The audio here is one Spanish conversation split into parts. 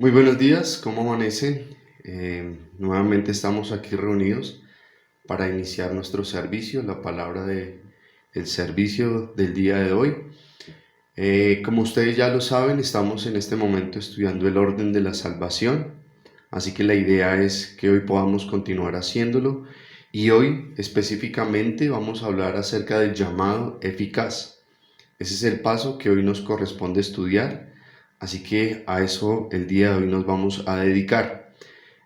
Muy buenos días, ¿cómo amanecen? Nuevamente estamos aquí reunidos para iniciar nuestro servicio, la palabra el servicio del día de hoy. Como ustedes ya lo saben, estamos en este momento estudiando el orden de la salvación, así que la idea es que hoy podamos continuar haciéndolo y hoy específicamente vamos a hablar acerca del llamado eficaz. Ese es el paso que hoy nos corresponde estudiar, así que a eso el día de hoy nos vamos a dedicar.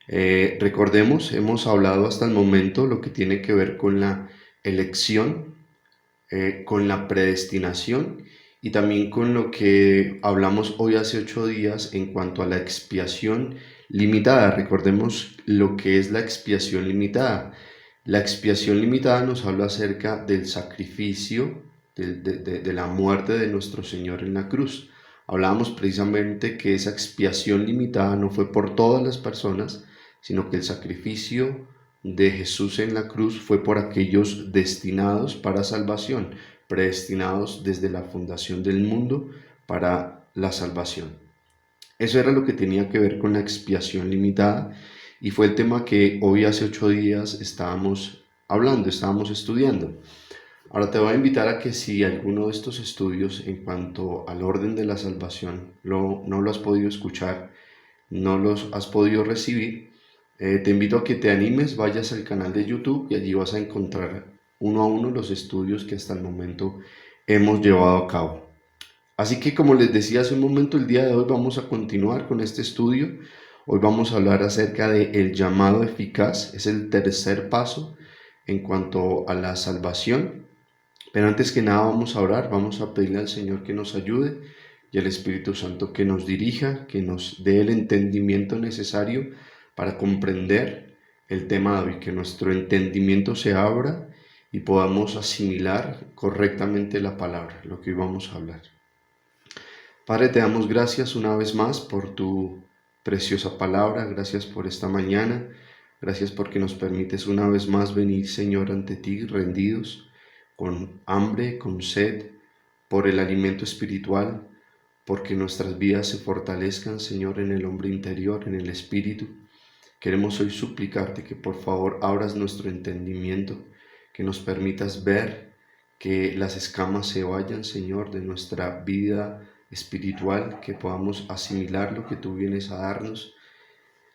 Recordemos, hemos hablado hasta el momento lo que tiene que ver con la elección, con la predestinación y también con lo que hablamos hoy hace 8 días en cuanto a la expiación limitada. Recordemos lo que es la expiación limitada. La expiación limitada nos habla acerca del sacrificio, de la muerte de nuestro Señor en la cruz. Hablábamos precisamente que esa expiación limitada no fue por todas las personas, sino que el sacrificio de Jesús en la cruz fue por aquellos destinados para salvación, predestinados desde la fundación del mundo para la salvación. Eso era lo que tenía que ver con la expiación limitada y fue el tema que hoy hace 8 días estábamos hablando, estábamos estudiando. Ahora te voy a invitar a que si alguno de estos estudios en cuanto al orden de la salvación no lo has podido escuchar, no los has podido recibir, te invito a que te animes, vayas al canal de YouTube y allí vas a encontrar uno a uno los estudios que hasta el momento hemos llevado a cabo. Así que como les decía hace un momento, el día de hoy vamos a continuar con este estudio. Hoy vamos a hablar acerca del llamado eficaz, es el tercer paso en cuanto a la salvación. Pero antes que nada vamos a orar, vamos a pedirle al Señor que nos ayude y al Espíritu Santo que nos dirija, que nos dé el entendimiento necesario para comprender el tema de hoy, que nuestro entendimiento se abra y podamos asimilar correctamente la palabra, lo que hoy vamos a hablar. Padre, te damos gracias una vez más por tu preciosa palabra, gracias por esta mañana, gracias porque nos permites una vez más venir, Señor, ante ti rendidos, con hambre, con sed, por el alimento espiritual, porque nuestras vidas se fortalezcan, Señor, en el hombre interior, en el espíritu. Queremos hoy suplicarte que por favor abras nuestro entendimiento, que nos permitas ver, que las escamas se vayan, Señor, de nuestra vida espiritual, que podamos asimilar lo que tú vienes a darnos.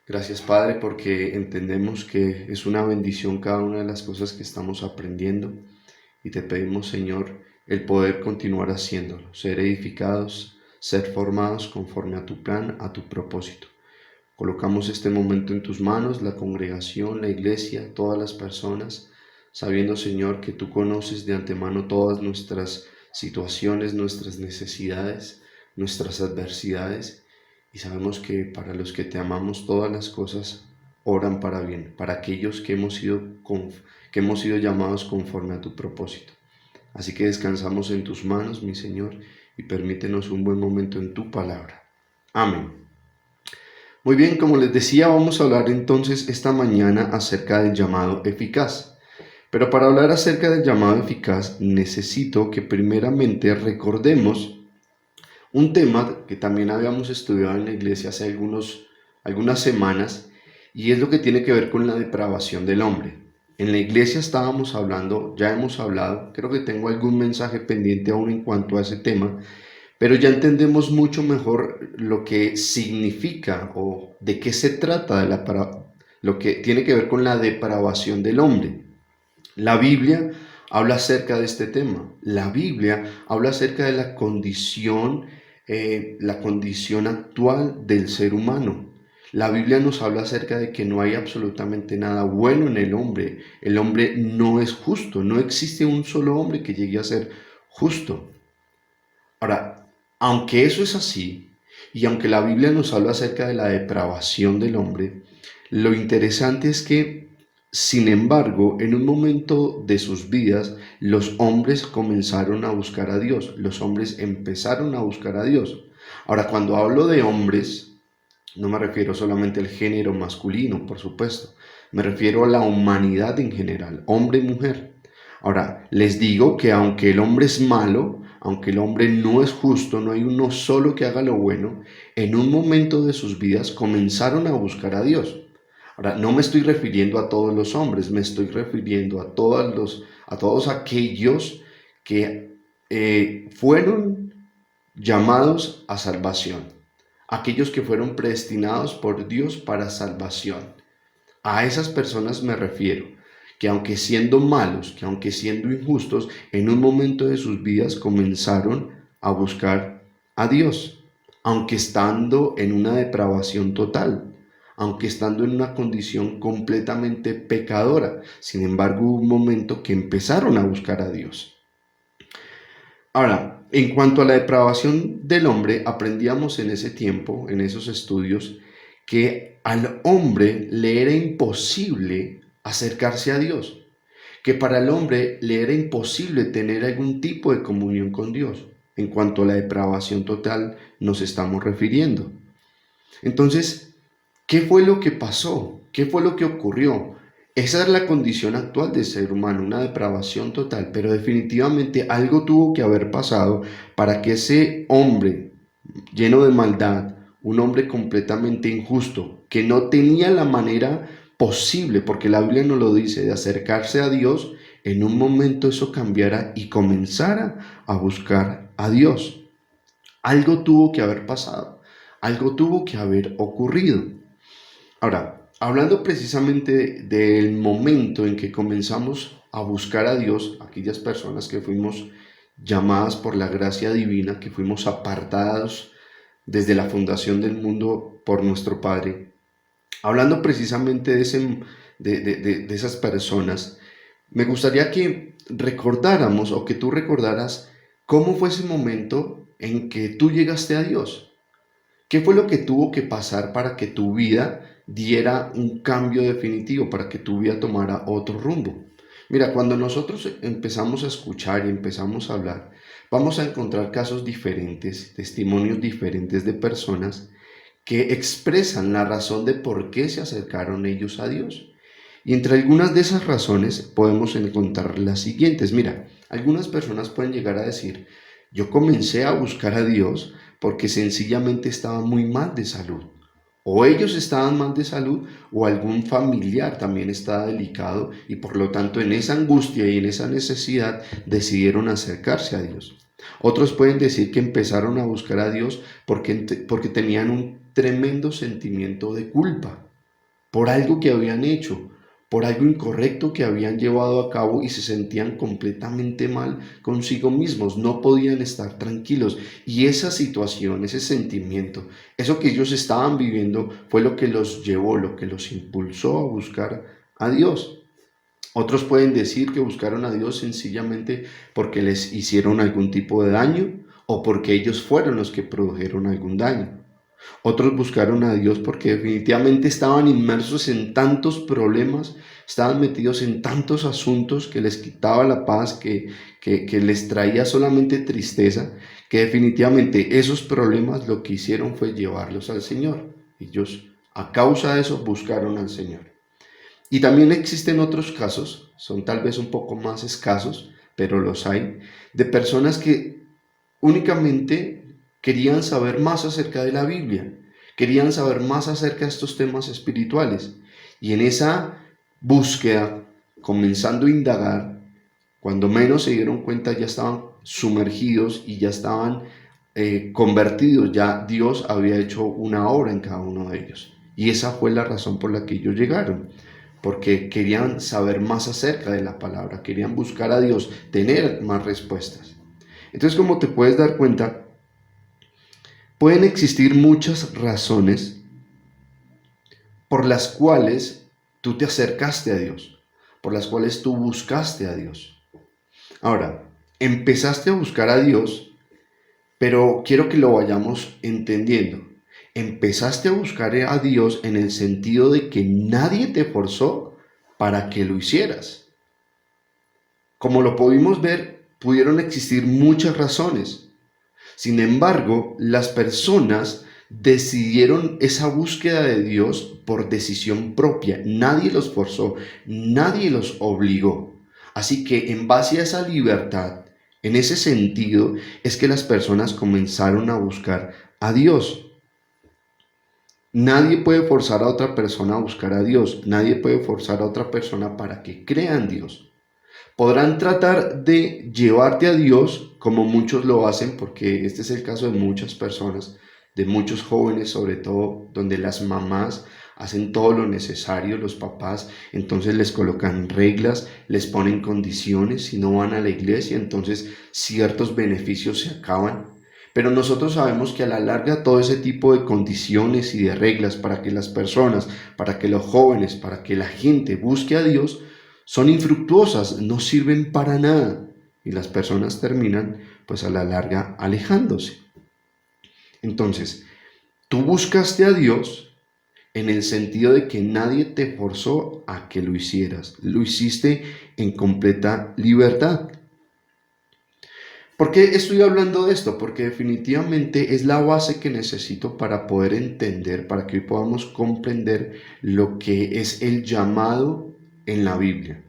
Gracias, Padre, porque entendemos que es una bendición cada una de las cosas que estamos aprendiendo y te pedimos, Señor, el poder continuar haciéndolo, ser edificados, ser formados conforme a tu plan, a tu propósito. Colocamos este momento en tus manos, la congregación, la iglesia, todas las personas, sabiendo, Señor, que tú conoces de antemano todas nuestras situaciones, nuestras necesidades, nuestras adversidades, y sabemos que para los que te amamos todas las cosas oran para bien, para aquellos que hemos sido llamados conforme a tu propósito. Así que descansamos en tus manos, mi Señor, y permítenos un buen momento en tu palabra. Amén. Muy bien, como les decía, vamos a hablar entonces esta mañana acerca del llamado eficaz. Pero para hablar acerca del llamado eficaz, necesito que primeramente recordemos un tema que también habíamos estudiado en la iglesia hace algunas semanas, y es lo que tiene que ver con la depravación del hombre. En la iglesia estábamos hablando, ya hemos hablado, creo que tengo algún mensaje pendiente aún en cuanto a ese tema, pero ya entendemos mucho mejor lo que significa o de qué se trata lo que tiene que ver con la depravación del hombre. La Biblia habla acerca de este tema. La Biblia habla acerca de la condición actual del ser humano. La Biblia nos habla acerca de que no hay absolutamente nada bueno en el hombre. El hombre no es justo. No existe un solo hombre que llegue a ser justo. Ahora, aunque eso es así, y aunque la Biblia nos habla acerca de la depravación del hombre, lo interesante es que, sin embargo, en un momento de sus vidas, los hombres comenzaron a buscar a Dios, los hombres empezaron a buscar a Dios. Ahora, cuando hablo de hombres, no me refiero solamente al género masculino, por supuesto, me refiero a la humanidad en general, hombre y mujer. Ahora, les digo que aunque el hombre es malo, aunque el hombre no es justo, no hay uno solo que haga lo bueno, en un momento de sus vidas comenzaron a buscar a Dios. Ahora, no me estoy refiriendo a todos los hombres, me estoy refiriendo a todos aquellos que fueron llamados a salvación, aquellos que fueron predestinados por Dios para salvación. A esas personas me refiero, que aunque siendo malos, que aunque siendo injustos, en un momento de sus vidas comenzaron a buscar a Dios, aunque estando en una depravación total, aunque estando en una condición completamente pecadora. Sin embargo, hubo un momento que empezaron a buscar a Dios. Ahora, en cuanto a la depravación del hombre, aprendíamos en ese tiempo, en esos estudios, que al hombre le era imposible acercarse a Dios, que para el hombre le era imposible tener algún tipo de comunión con Dios. En cuanto a la depravación total nos estamos refiriendo. Entonces, ¿qué fue lo que pasó? ¿Qué fue lo que ocurrió? Esa es la condición actual del ser humano, una depravación total, pero definitivamente algo tuvo que haber pasado para que ese hombre lleno de maldad, un hombre completamente injusto, que no tenía la manera posible, porque la Biblia nos lo dice, de acercarse a Dios, en un momento eso cambiara y comenzara a buscar a Dios. Algo tuvo que haber pasado, algo tuvo que haber ocurrido. Ahora, hablando precisamente del momento en que comenzamos a buscar a Dios, aquellas personas que fuimos llamadas por la gracia divina, que fuimos apartados desde la fundación del mundo por nuestro Padre, hablando precisamente de esas personas, me gustaría que recordáramos o que tú recordaras cómo fue ese momento en que tú llegaste a Dios. ¿Qué fue lo que tuvo que pasar para que tu vida diera un cambio definitivo, para que tu vida tomara otro rumbo? Mira, cuando nosotros empezamos a escuchar y empezamos a hablar, vamos a encontrar casos diferentes, testimonios diferentes de personas que expresan la razón de por qué se acercaron ellos a Dios. Y entre algunas de esas razones podemos encontrar las siguientes. Mira, algunas personas pueden llegar a decir, yo comencé a buscar a Dios porque sencillamente estaban muy mal de salud. O ellos estaban mal de salud o algún familiar también estaba delicado y por lo tanto en esa angustia y en esa necesidad decidieron acercarse a Dios. Otros pueden decir que empezaron a buscar a Dios porque tenían un tremendo sentimiento de culpa por algo que habían hecho, por algo incorrecto que habían llevado a cabo y se sentían completamente mal consigo mismos, no podían estar tranquilos. Y esa situación, ese sentimiento, eso que ellos estaban viviendo fue lo que los llevó, lo que los impulsó a buscar a Dios. Otros pueden decir que buscaron a Dios sencillamente porque les hicieron algún tipo de daño o porque ellos fueron los que produjeron algún daño. Otros buscaron a Dios porque definitivamente estaban inmersos en tantos problemas, estaban metidos en tantos asuntos que les quitaba la paz, que les traía solamente tristeza, que definitivamente esos problemas lo que hicieron fue llevarlos al Señor. Ellos a causa de eso buscaron al Señor. Y también existen otros casos, son tal vez un poco más escasos, pero los hay, de personas que únicamente querían saber más acerca de la Biblia, querían saber más acerca de estos temas espirituales. Y en esa búsqueda, comenzando a indagar, cuando menos se dieron cuenta ya estaban sumergidos y ya estaban convertidos, ya Dios había hecho una obra en cada uno de ellos. Y esa fue la razón por la que ellos llegaron, porque querían saber más acerca de la palabra, querían buscar a Dios, tener más respuestas. Entonces, como te puedes dar cuenta, pueden existir muchas razones por las cuales tú te acercaste a Dios, por las cuales tú buscaste a Dios. Ahora, empezaste a buscar a Dios, pero quiero que lo vayamos entendiendo. Empezaste a buscar a Dios en el sentido de que nadie te forzó para que lo hicieras. Como lo pudimos ver, pudieron existir muchas razones. Sin embargo, las personas decidieron esa búsqueda de Dios por decisión propia. Nadie los forzó, nadie los obligó. Así que en base a esa libertad En ese sentido es que las personas comenzaron a buscar a Dios. Nadie puede forzar a otra persona a buscar a Dios. Nadie puede forzar a otra persona para que crea en Dios. Podrán tratar de llevarte a Dios como muchos lo hacen, porque este es el caso de muchas personas, de muchos jóvenes sobre todo, donde las mamás hacen todo lo necesario, los papás entonces les colocan reglas, les ponen condiciones, si no van a la iglesia entonces ciertos beneficios se acaban. Pero nosotros sabemos que a la larga todo ese tipo de condiciones y de reglas para que las personas, para que los jóvenes, para que la gente busque a Dios, son infructuosas, no sirven para nada y las personas terminan pues a la larga alejándose. Entonces, tú buscaste a Dios en el sentido de que nadie te forzó a que lo hicieras, lo hiciste en completa libertad. ¿Por qué estoy hablando de esto? Porque definitivamente es la base que necesito para poder entender, para que hoy podamos comprender lo que es el llamado en la Biblia.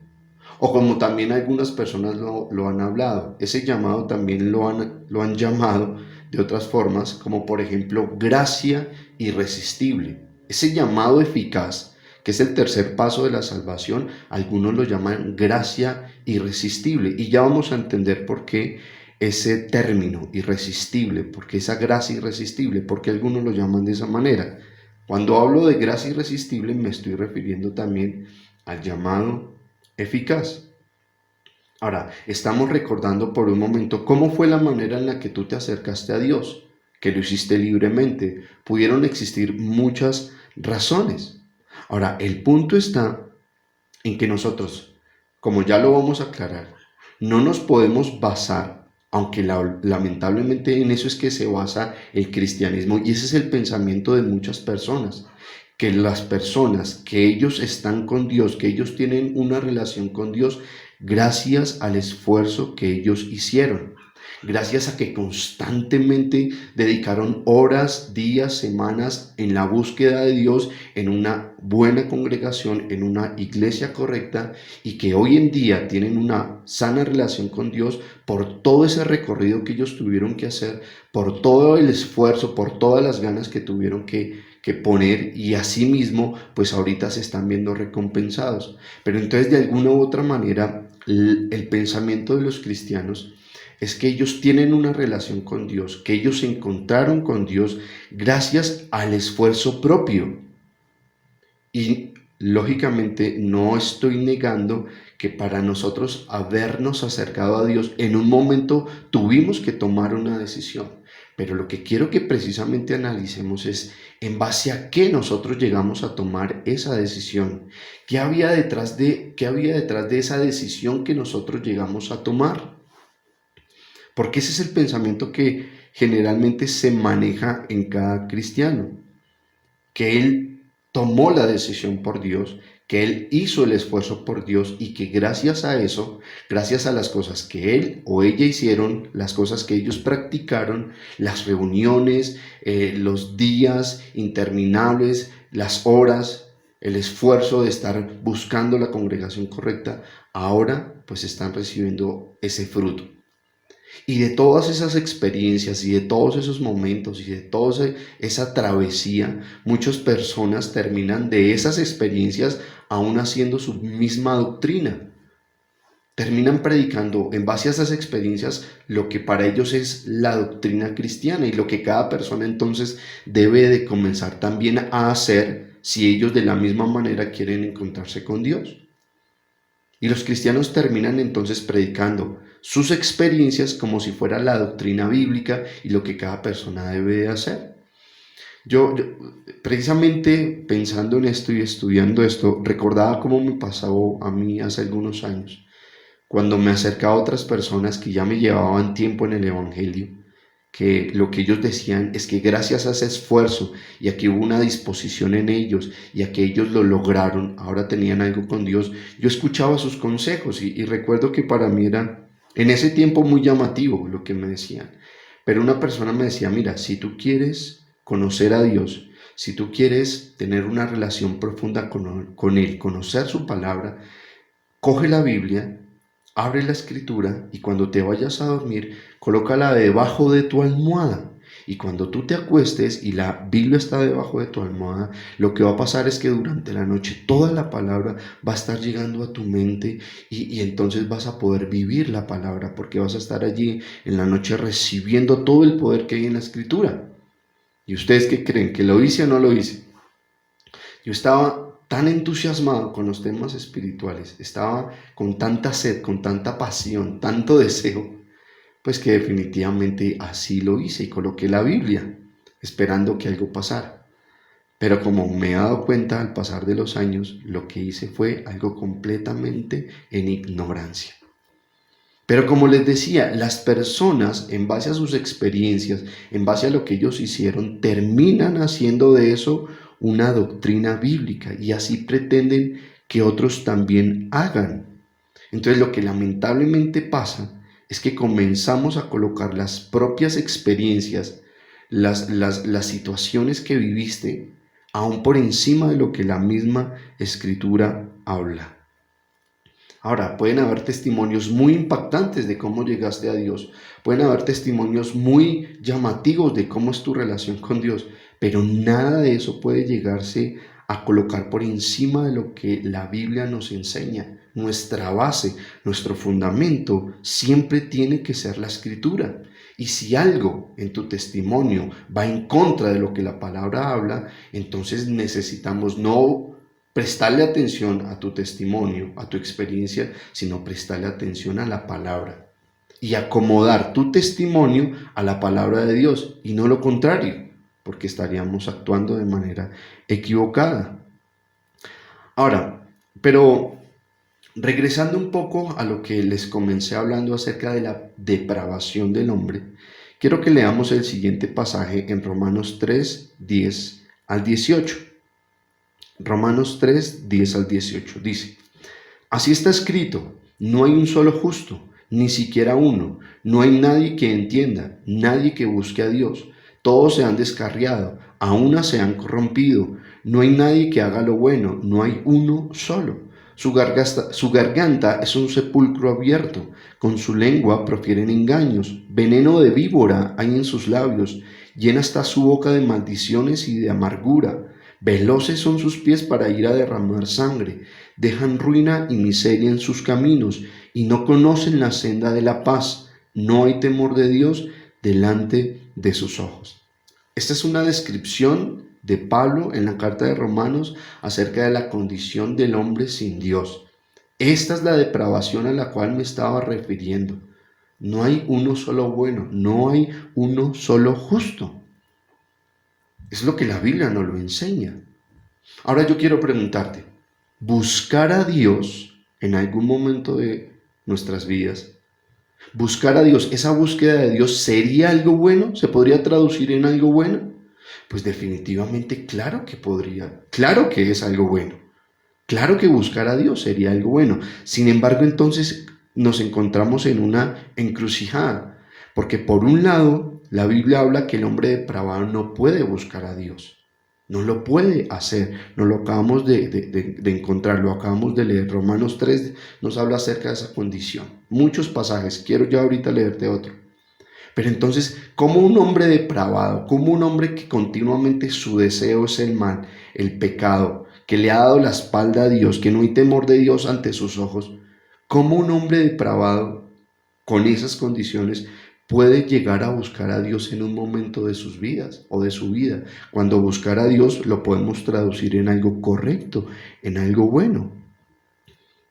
O como también algunas personas lo han hablado, ese llamado también lo han llamado de otras formas, como por ejemplo gracia irresistible. Ese llamado eficaz, que es el tercer paso de la salvación, algunos lo llaman gracia irresistible. Y ya vamos a entender por qué ese término irresistible, porque esa gracia irresistible, porque algunos lo llaman de esa manera. Cuando hablo de gracia irresistible me estoy refiriendo también al llamado eficaz. Ahora, estamos recordando por un momento cómo fue la manera en la que tú te acercaste a Dios, que lo hiciste libremente. Pudieron existir muchas razones. Ahora, el punto está en que nosotros, como ya lo vamos a aclarar, no nos podemos basar, aunque lamentablemente en eso es que se basa el cristianismo, y ese es el pensamiento de muchas personas, que las personas, que ellos están con Dios, que ellos tienen una relación con Dios gracias al esfuerzo que ellos hicieron, gracias a que constantemente dedicaron horas, días, semanas en la búsqueda de Dios, en una buena congregación, en una iglesia correcta, y que hoy en día tienen una sana relación con Dios por todo ese recorrido que ellos tuvieron que hacer, por todo el esfuerzo, por todas las ganas que tuvieron que poner, y asimismo pues ahorita se están viendo recompensados. Pero entonces de alguna u otra manera el pensamiento de los cristianos es que ellos tienen una relación con Dios, que ellos se encontraron con Dios gracias al esfuerzo propio. Y lógicamente no estoy negando que para nosotros habernos acercado a Dios en un momento tuvimos que tomar una decisión. Pero lo que quiero que precisamente analicemos es en base a qué nosotros llegamos a tomar esa decisión. ¿Qué había detrás de esa decisión que nosotros llegamos a tomar? Porque ese es el pensamiento que generalmente se maneja en cada cristiano, que él tomó la decisión por Dios, que él hizo el esfuerzo por Dios y que gracias a eso, gracias a las cosas que él o ella hicieron, las cosas que ellos practicaron, las reuniones, los días interminables, las horas, el esfuerzo de estar buscando la congregación correcta, ahora pues están recibiendo ese fruto. Y de todas esas experiencias y de todos esos momentos y de toda esa travesía, muchas personas terminan de esas experiencias aún haciendo su misma doctrina. Terminan predicando en base a esas experiencias lo que para ellos es la doctrina cristiana y lo que cada persona entonces debe de comenzar también a hacer si ellos de la misma manera quieren encontrarse con Dios. Y los cristianos terminan entonces predicando sus experiencias como si fuera la doctrina bíblica y lo que cada persona debe de hacer. Yo precisamente pensando en esto y estudiando esto, recordaba cómo me pasó a mí hace algunos años, cuando me acercaba a otras personas que ya me llevaban tiempo en el Evangelio, que lo que ellos decían es que gracias a ese esfuerzo y a que hubo una disposición en ellos y a que ellos lo lograron, ahora tenían algo con Dios. Yo escuchaba sus consejos y recuerdo que para mí era en ese tiempo muy llamativo lo que me decían. Pero una persona me decía, mira, si tú quieres conocer a Dios, si tú quieres tener una relación profunda con Él, conocer su palabra, coge la Biblia, Abre la escritura y cuando te vayas a dormir, colócala debajo de tu almohada. Y cuando tú te acuestes y la Biblia está debajo de tu almohada, lo que va a pasar es que durante la noche toda la palabra va a estar llegando a tu mente y entonces vas a poder vivir la palabra porque vas a estar allí en la noche recibiendo todo el poder que hay en la escritura. ¿Y ustedes qué creen? ¿Que lo hice o no lo hice? Yo estaba tan entusiasmado con los temas espirituales, estaba con tanta sed, con tanta pasión, tanto deseo, pues que definitivamente así lo hice y coloqué la Biblia, esperando que algo pasara. Pero como me he dado cuenta al pasar de los años, lo que hice fue algo completamente en ignorancia. Pero como les decía, las personas, en base a sus experiencias, en base a lo que ellos hicieron, terminan haciendo de eso una doctrina bíblica y así pretenden que otros también hagan. Entonces lo que lamentablemente pasa es que comenzamos a colocar las propias experiencias, las situaciones que viviste, aún por encima de lo que la misma escritura habla. Ahora, pueden haber testimonios muy impactantes de cómo llegaste a Dios, pueden haber testimonios muy llamativos de cómo es tu relación con Dios, pero nada de eso puede llegarse a colocar por encima de lo que la Biblia nos enseña. Nuestra base, nuestro fundamento siempre tiene que ser la Escritura. Y si algo en tu testimonio va en contra de lo que la palabra habla, entonces necesitamos no prestarle atención a tu testimonio, a tu experiencia, sino prestarle atención a la palabra y acomodar tu testimonio a la palabra de Dios y no lo contrario, porque estaríamos actuando de manera equivocada. Ahora, pero regresando un poco a lo que les comencé hablando acerca de la depravación del hombre, quiero que leamos el siguiente pasaje en Romanos 3, 10 al 18. Romanos 3, 10 al 18 dice: Así está escrito, no hay un solo justo, ni siquiera uno, no hay nadie que entienda, nadie que busque a Dios. Todos se han descarriado, a una se han corrompido, no hay nadie que haga lo bueno, no hay uno solo. Su garganta es un sepulcro abierto, con su lengua profieren engaños, veneno de víbora hay en sus labios, llena está su boca de maldiciones y de amargura. Veloces son sus pies para ir a derramar sangre, dejan ruina y miseria en sus caminos, y no conocen la senda de la paz. No hay temor de Dios delante de sus ojos. Esta es una descripción de Pablo en la carta de Romanos acerca de la condición del hombre sin Dios. Esta es la depravación a la cual me estaba refiriendo. No hay uno solo bueno, no hay uno solo justo. Es lo que la Biblia nos lo enseña. Ahora yo quiero preguntarte, ¿buscar a Dios en algún momento de nuestras vidas? ¿Buscar a Dios, esa búsqueda de Dios, sería algo bueno? ¿Se podría traducir en algo bueno? Pues definitivamente claro que podría, claro que es algo bueno. Claro que buscar a Dios sería algo bueno. Sin embargo, entonces nos encontramos en una encrucijada, porque por un lado, la Biblia habla que el hombre depravado no puede buscar a Dios, no lo puede hacer, nos lo acabamos de encontrar, lo acabamos de leer. Romanos 3 nos habla acerca de esa condición. Muchos pasajes, quiero ya ahorita leerte otro. Pero entonces, ¿cómo un hombre depravado, como un hombre que continuamente su deseo es el mal, el pecado, que le ha dado la espalda a Dios, que no hay temor de Dios ante sus ojos, cómo un hombre depravado con esas condiciones puede llegar a buscar a Dios en un momento de sus vidas o de su vida? Cuando buscar a Dios lo podemos traducir en algo correcto, en algo bueno.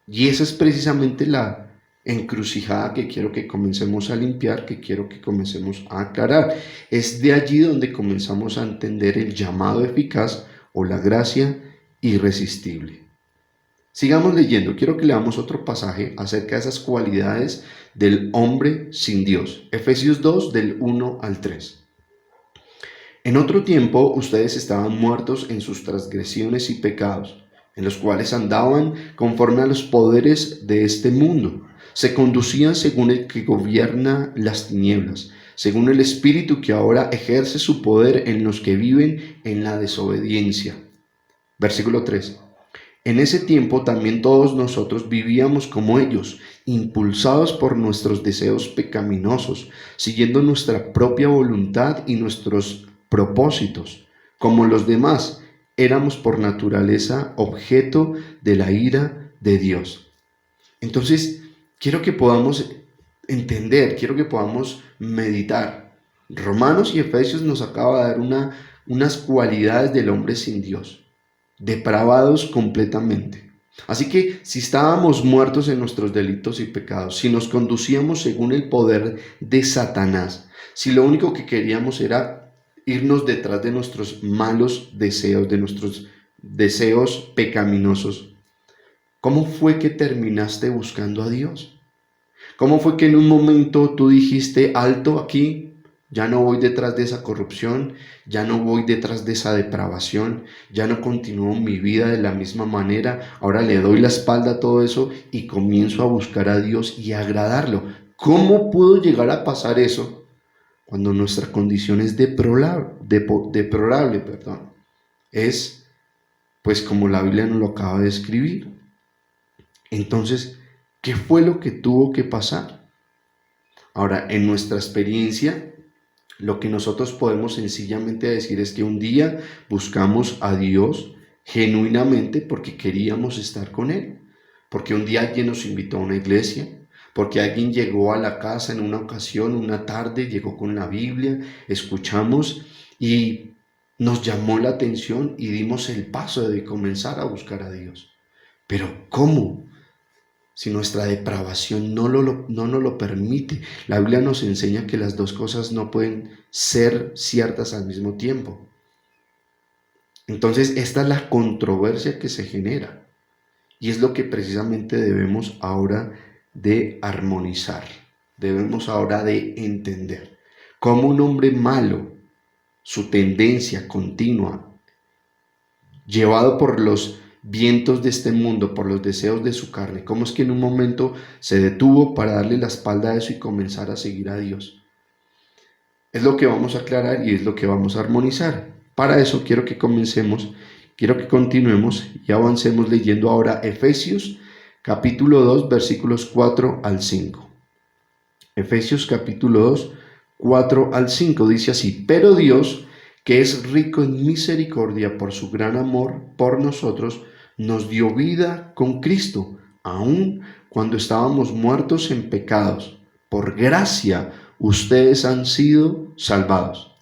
Y esa es precisamente la encrucijada que quiero que comencemos a limpiar, que quiero que comencemos a aclarar. Es de allí donde comenzamos a entender el llamado eficaz o la gracia irresistible. Sigamos leyendo, quiero que leamos otro pasaje acerca de esas cualidades del hombre sin Dios. Efesios 2 del 1 al 3. En otro tiempo ustedes estaban muertos en sus transgresiones y pecados, en los cuales andaban conforme a los poderes de este mundo. Se conducían según el que gobierna las tinieblas, según el espíritu que ahora ejerce su poder en los que viven en la desobediencia. Versículo 3. En ese tiempo también todos nosotros vivíamos como ellos, impulsados por nuestros deseos pecaminosos, siguiendo nuestra propia voluntad y nuestros propósitos. Como los demás, éramos por naturaleza objeto de la ira de Dios. Entonces, quiero que podamos entender, quiero que podamos meditar. Romanos y Efesios nos acaba de dar unas cualidades del hombre sin Dios, depravados completamente. Así que si estábamos muertos en nuestros delitos y pecados, si nos conducíamos según el poder de Satanás, si lo único que queríamos era irnos detrás de nuestros malos deseos, de nuestros deseos pecaminosos, ¿cómo fue que terminaste buscando a Dios? ¿Cómo fue que en un momento tú dijiste, alto aquí, ya no voy detrás de esa corrupción, ya no voy detrás de esa depravación, ya no continúo mi vida de la misma manera, ahora le doy la espalda a todo eso y comienzo a buscar a Dios y a agradarlo? ¿Cómo pudo llegar a pasar eso cuando nuestra condición es deplorable, perdón? Es pues como la Biblia nos lo acaba de escribir. Entonces, ¿qué fue lo que tuvo que pasar? Ahora, en nuestra experiencia, lo que nosotros podemos sencillamente decir es que un día buscamos a Dios genuinamente porque queríamos estar con Él, porque un día alguien nos invitó a una iglesia, porque alguien llegó a la casa en una ocasión, una tarde, llegó con la Biblia, escuchamos y nos llamó la atención y dimos el paso de comenzar a buscar a Dios. Pero ¿cómo? Si nuestra depravación no nos lo permite. La Biblia nos enseña que las dos cosas no pueden ser ciertas al mismo tiempo. Entonces, esta es la controversia que se genera y es lo que precisamente debemos ahora de armonizar. Debemos ahora de entender cómo un hombre malo, su tendencia continua, llevado por los vientos de este mundo, por los deseos de su carne, cómo es que en un momento se detuvo para darle la espalda a eso y comenzar a seguir a Dios. Es lo que vamos a aclarar y es lo que vamos a armonizar. Para eso quiero que continuemos y avancemos leyendo ahora Efesios capítulo 2 versículos 4 al 5. Efesios capítulo 2, 4 al 5 dice así: pero Dios, que es rico en misericordia por su gran amor por nosotros, nos dio vida con Cristo, aun cuando estábamos muertos en pecados. Por gracia ustedes han sido salvados.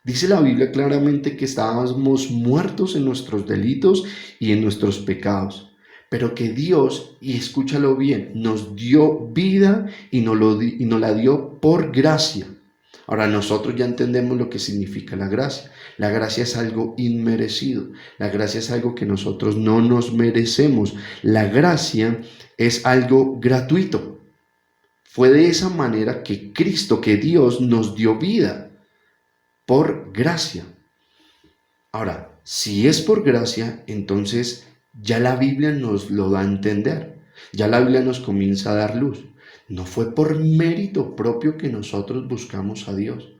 Dice la Biblia claramente que estábamos muertos en nuestros delitos y en nuestros pecados, pero que Dios, y escúchalo bien, nos dio vida y nos la dio por gracia. Ahora nosotros ya entendemos lo que significa la gracia. La gracia es algo inmerecido. La gracia es algo que nosotros no nos merecemos. La gracia es algo gratuito. Fue de esa manera que Cristo, que Dios nos dio vida por gracia. Ahora, si es por gracia, entonces ya la Biblia nos lo da a entender. Ya la Biblia nos comienza a dar luz. No fue por mérito propio que nosotros buscamos a Dios.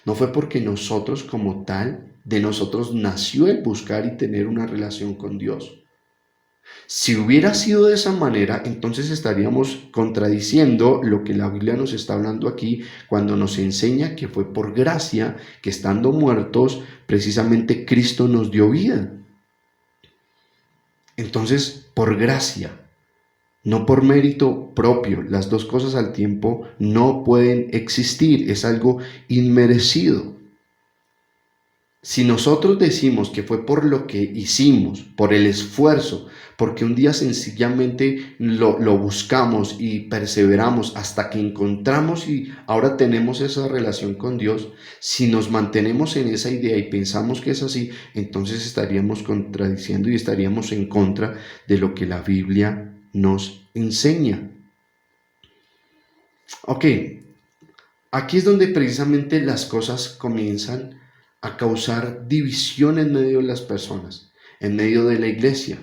No fue porque nosotros como tal, de nosotros nació el buscar y tener una relación con Dios. Si hubiera sido de esa manera, entonces estaríamos contradiciendo lo que la Biblia nos está hablando aquí cuando nos enseña que fue por gracia que estando muertos, precisamente Cristo nos dio vida. Entonces, por gracia, no por mérito propio, las dos cosas al tiempo no pueden existir, es algo inmerecido. Si nosotros decimos que fue por lo que hicimos, por el esfuerzo, porque un día sencillamente lo buscamos y perseveramos hasta que encontramos y ahora tenemos esa relación con Dios, si nos mantenemos en esa idea y pensamos que es así, entonces estaríamos contradiciendo y estaríamos en contra de lo que la Biblia nos enseña. Ok, aquí es donde precisamente las cosas comienzan a causar división en medio de las personas, en medio de la iglesia.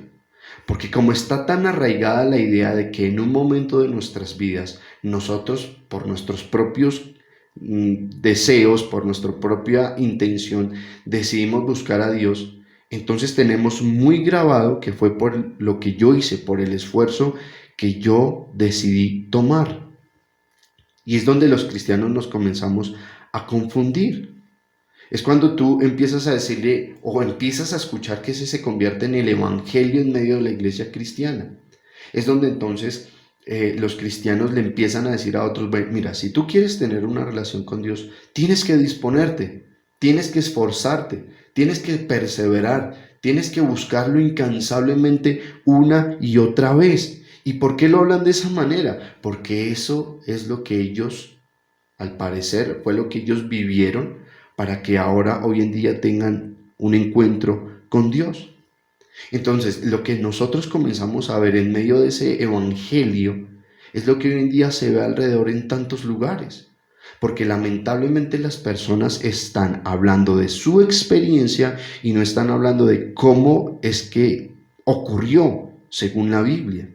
Porque como está tan arraigada la idea de que en un momento de nuestras vidas, nosotros por nuestros propios deseos, por nuestra propia intención, decidimos buscar a Dios, Entonces tenemos muy grabado que fue por lo que yo hice, por el esfuerzo que yo decidí tomar. Y es donde los cristianos nos comenzamos a confundir. Es cuando tú empiezas a decirle o empiezas a escuchar que ese se convierte en el evangelio en medio de la iglesia cristiana. Es donde entonces los cristianos le empiezan a decir a otros, mira, si tú quieres tener una relación con Dios, tienes que disponerte, tienes que esforzarte, tienes que perseverar, tienes que buscarlo incansablemente una y otra vez. ¿Y por qué lo hablan de esa manera? Porque eso es lo que ellos, al parecer, fue lo que ellos vivieron para que ahora, hoy en día, tengan un encuentro con Dios. Entonces, lo que nosotros comenzamos a ver en medio de ese evangelio es lo que hoy en día se ve alrededor en tantos lugares. Porque lamentablemente las personas están hablando de su experiencia y no están hablando de cómo es que ocurrió según la Biblia.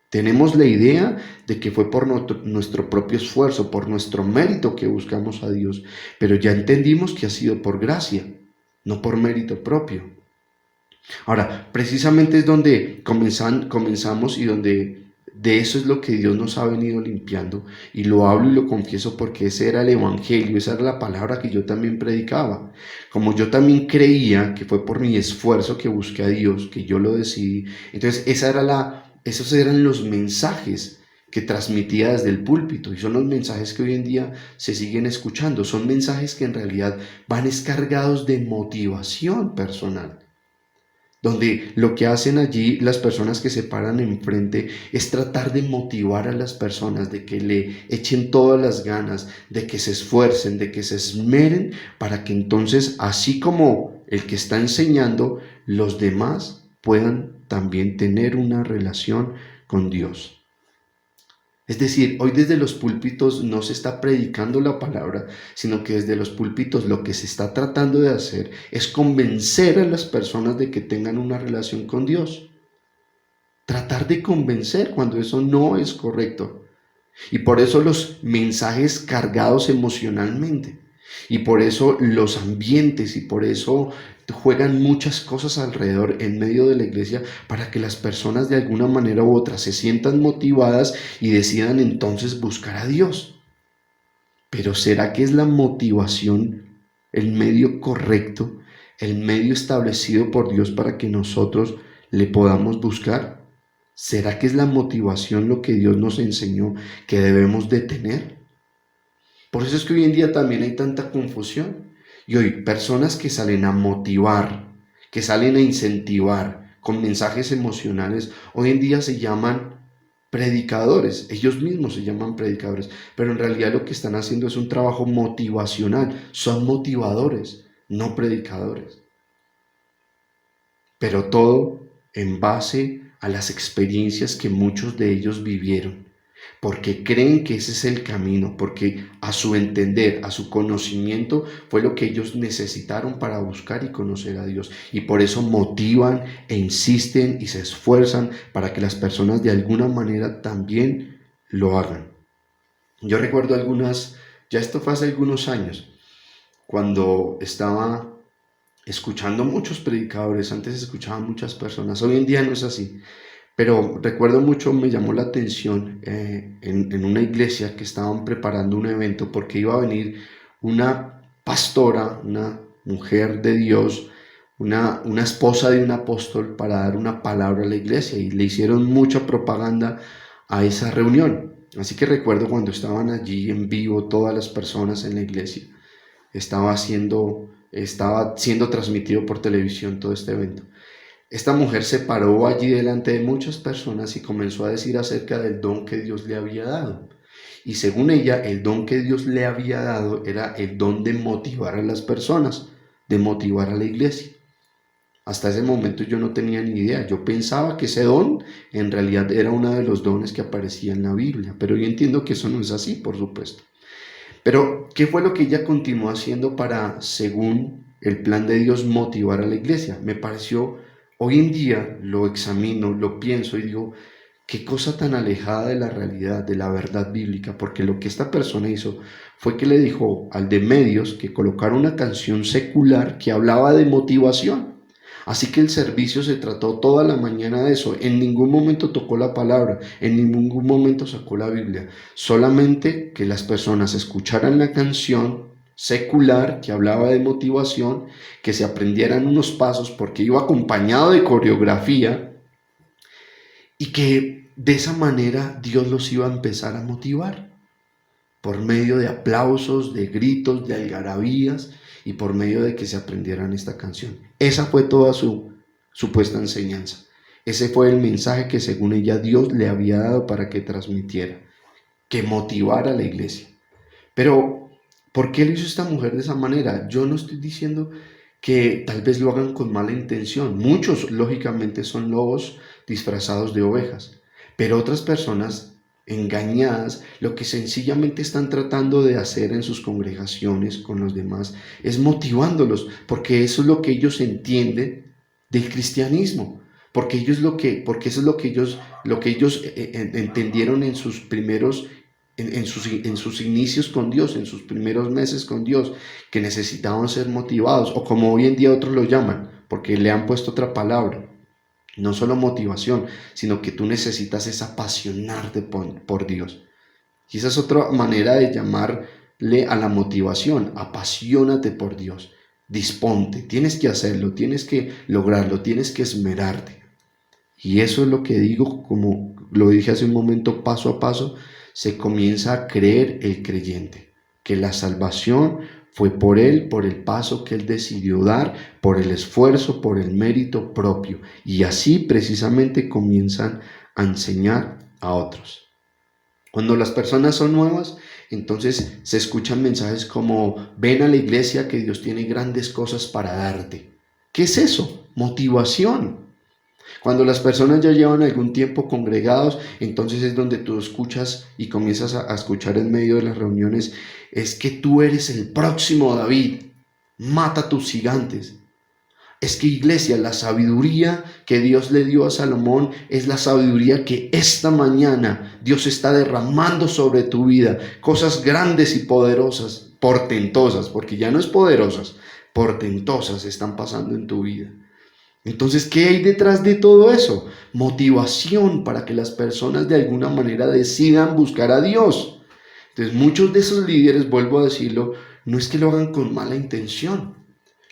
Tenemos la idea de que fue por nuestro propio esfuerzo, por nuestro mérito que buscamos a Dios, pero ya entendimos que ha sido por gracia, no por mérito propio. Ahora, precisamente es donde comenzamos y donde de eso es lo que Dios nos ha venido limpiando. Y lo hablo y lo confieso porque ese era el evangelio, esa era la palabra que yo también predicaba. Como yo también creía que fue por mi esfuerzo que busqué a Dios, que yo lo decidí. Entonces, esos eran los mensajes que transmitía desde el púlpito y son los mensajes que hoy en día se siguen escuchando. Son mensajes que en realidad van cargados de motivación personal, donde lo que hacen allí las personas que se paran enfrente es tratar de motivar a las personas, de que le echen todas las ganas, de que se esfuercen, de que se esmeren, para que entonces, así como el que está enseñando, los demás puedan también tener una relación con Dios. Es decir, hoy desde los púlpitos no se está predicando la palabra, sino que desde los púlpitos lo que se está tratando de hacer es convencer a las personas de que tengan una relación con Dios. Tratar de convencer cuando eso no es correcto. Y por eso los mensajes cargados emocionalmente. Y por eso los ambientes y por eso juegan muchas cosas alrededor en medio de la iglesia para que las personas de alguna manera u otra se sientan motivadas y decidan entonces buscar a Dios. Pero ¿será que es la motivación el medio correcto, el medio establecido por Dios para que nosotros le podamos buscar? ¿Será que es la motivación lo que Dios nos enseñó que debemos de tener? Por eso es que hoy en día también hay tanta confusión. Y hoy personas que salen a motivar, que salen a incentivar con mensajes emocionales, hoy en día se llaman predicadores. Ellos mismos se llaman predicadores. Pero en realidad lo que están haciendo es un trabajo motivacional. Son motivadores, no predicadores. Pero todo en base a las experiencias que muchos de ellos vivieron, porque creen que ese es el camino, porque a su entender, a su conocimiento, fue lo que ellos necesitaron para buscar y conocer a Dios. Y por eso motivan e insisten y se esfuerzan para que las personas de alguna manera también lo hagan. Yo recuerdo ya esto fue hace algunos años, cuando estaba escuchando muchos predicadores. Antes escuchaba muchas personas, hoy en día no es así. Pero recuerdo mucho, me llamó la atención en una iglesia que estaban preparando un evento porque iba a venir una pastora, una mujer de Dios, una esposa de un apóstol para dar una palabra a la iglesia y le hicieron mucha propaganda a esa reunión. Así que recuerdo cuando estaban allí en vivo todas las personas en la iglesia, estaba siendo transmitido por televisión todo este evento. Esta mujer se paró allí delante de muchas personas y comenzó a decir acerca del don que Dios le había dado. Y según ella, el don que Dios le había dado era el don de motivar a las personas, de motivar a la iglesia. Hasta ese momento yo no tenía ni idea. Yo pensaba que ese don en realidad era uno de los dones que aparecía en la Biblia, pero yo entiendo que eso no es así, por supuesto. Pero, ¿qué fue lo que ella continuó haciendo para, según el plan de Dios, motivar a la iglesia? Me pareció, hoy en día lo examino, lo pienso y digo, qué cosa tan alejada de la realidad, de la verdad bíblica, porque lo que esta persona hizo fue que le dijo al de medios que colocara una canción secular que hablaba de motivación. Así que el servicio se trató toda la mañana de eso. En ningún momento tocó la palabra, en ningún momento sacó la Biblia. Solamente que las personas escucharan la canción secular que hablaba de motivación, que se aprendieran unos pasos porque iba acompañado de coreografía y que de esa manera Dios los iba a empezar a motivar por medio de aplausos, de gritos, de algarabías y por medio de que se aprendieran esta canción. Esa fue toda su supuesta enseñanza. Ese fue el mensaje que según ella Dios le había dado para que transmitiera, que motivara a la iglesia. Pero, ¿por qué lo hizo esta mujer de esa manera? Yo no estoy diciendo que tal vez lo hagan con mala intención. Muchos, lógicamente, son lobos disfrazados de ovejas, pero otras personas engañadas, lo que sencillamente están tratando de hacer en sus congregaciones con los demás es motivándolos, porque eso es lo que ellos entienden del cristianismo, porque eso es lo que ellos entendieron en sus primeros en sus inicios con Dios, en sus primeros meses con Dios, que necesitaban ser motivados, o como hoy en día otros lo llaman, porque le han puesto otra palabra, no solo motivación, sino que tú necesitas es apasionarte por Dios. Y esa es otra manera de llamarle a la motivación, apasionate por Dios, disponte, tienes que hacerlo, tienes que lograrlo, tienes que esmerarte. Y eso es lo que digo, como lo dije hace un momento, paso a paso, se comienza a creer el creyente, que la salvación fue por él, por el paso que él decidió dar, por el esfuerzo, por el mérito propio. Y así precisamente comienzan a enseñar a otros. Cuando las personas son nuevas, entonces se escuchan mensajes como: ven a la iglesia que Dios tiene grandes cosas para darte. ¿Qué es eso? Motivación. Cuando las personas ya llevan algún tiempo congregados, entonces es donde tú escuchas y comienzas a escuchar en medio de las reuniones: es que tú eres el próximo David, mata tus gigantes. Es que, iglesia, la sabiduría que Dios le dio a Salomón es la sabiduría que esta mañana Dios está derramando sobre tu vida. Cosas grandes y poderosas, portentosas, porque ya no es poderosas, portentosas están pasando en tu vida. Entonces, ¿qué hay detrás de todo eso? Motivación para que las personas de alguna manera decidan buscar a Dios. Entonces, muchos de esos líderes, vuelvo a decirlo, no es que lo hagan con mala intención.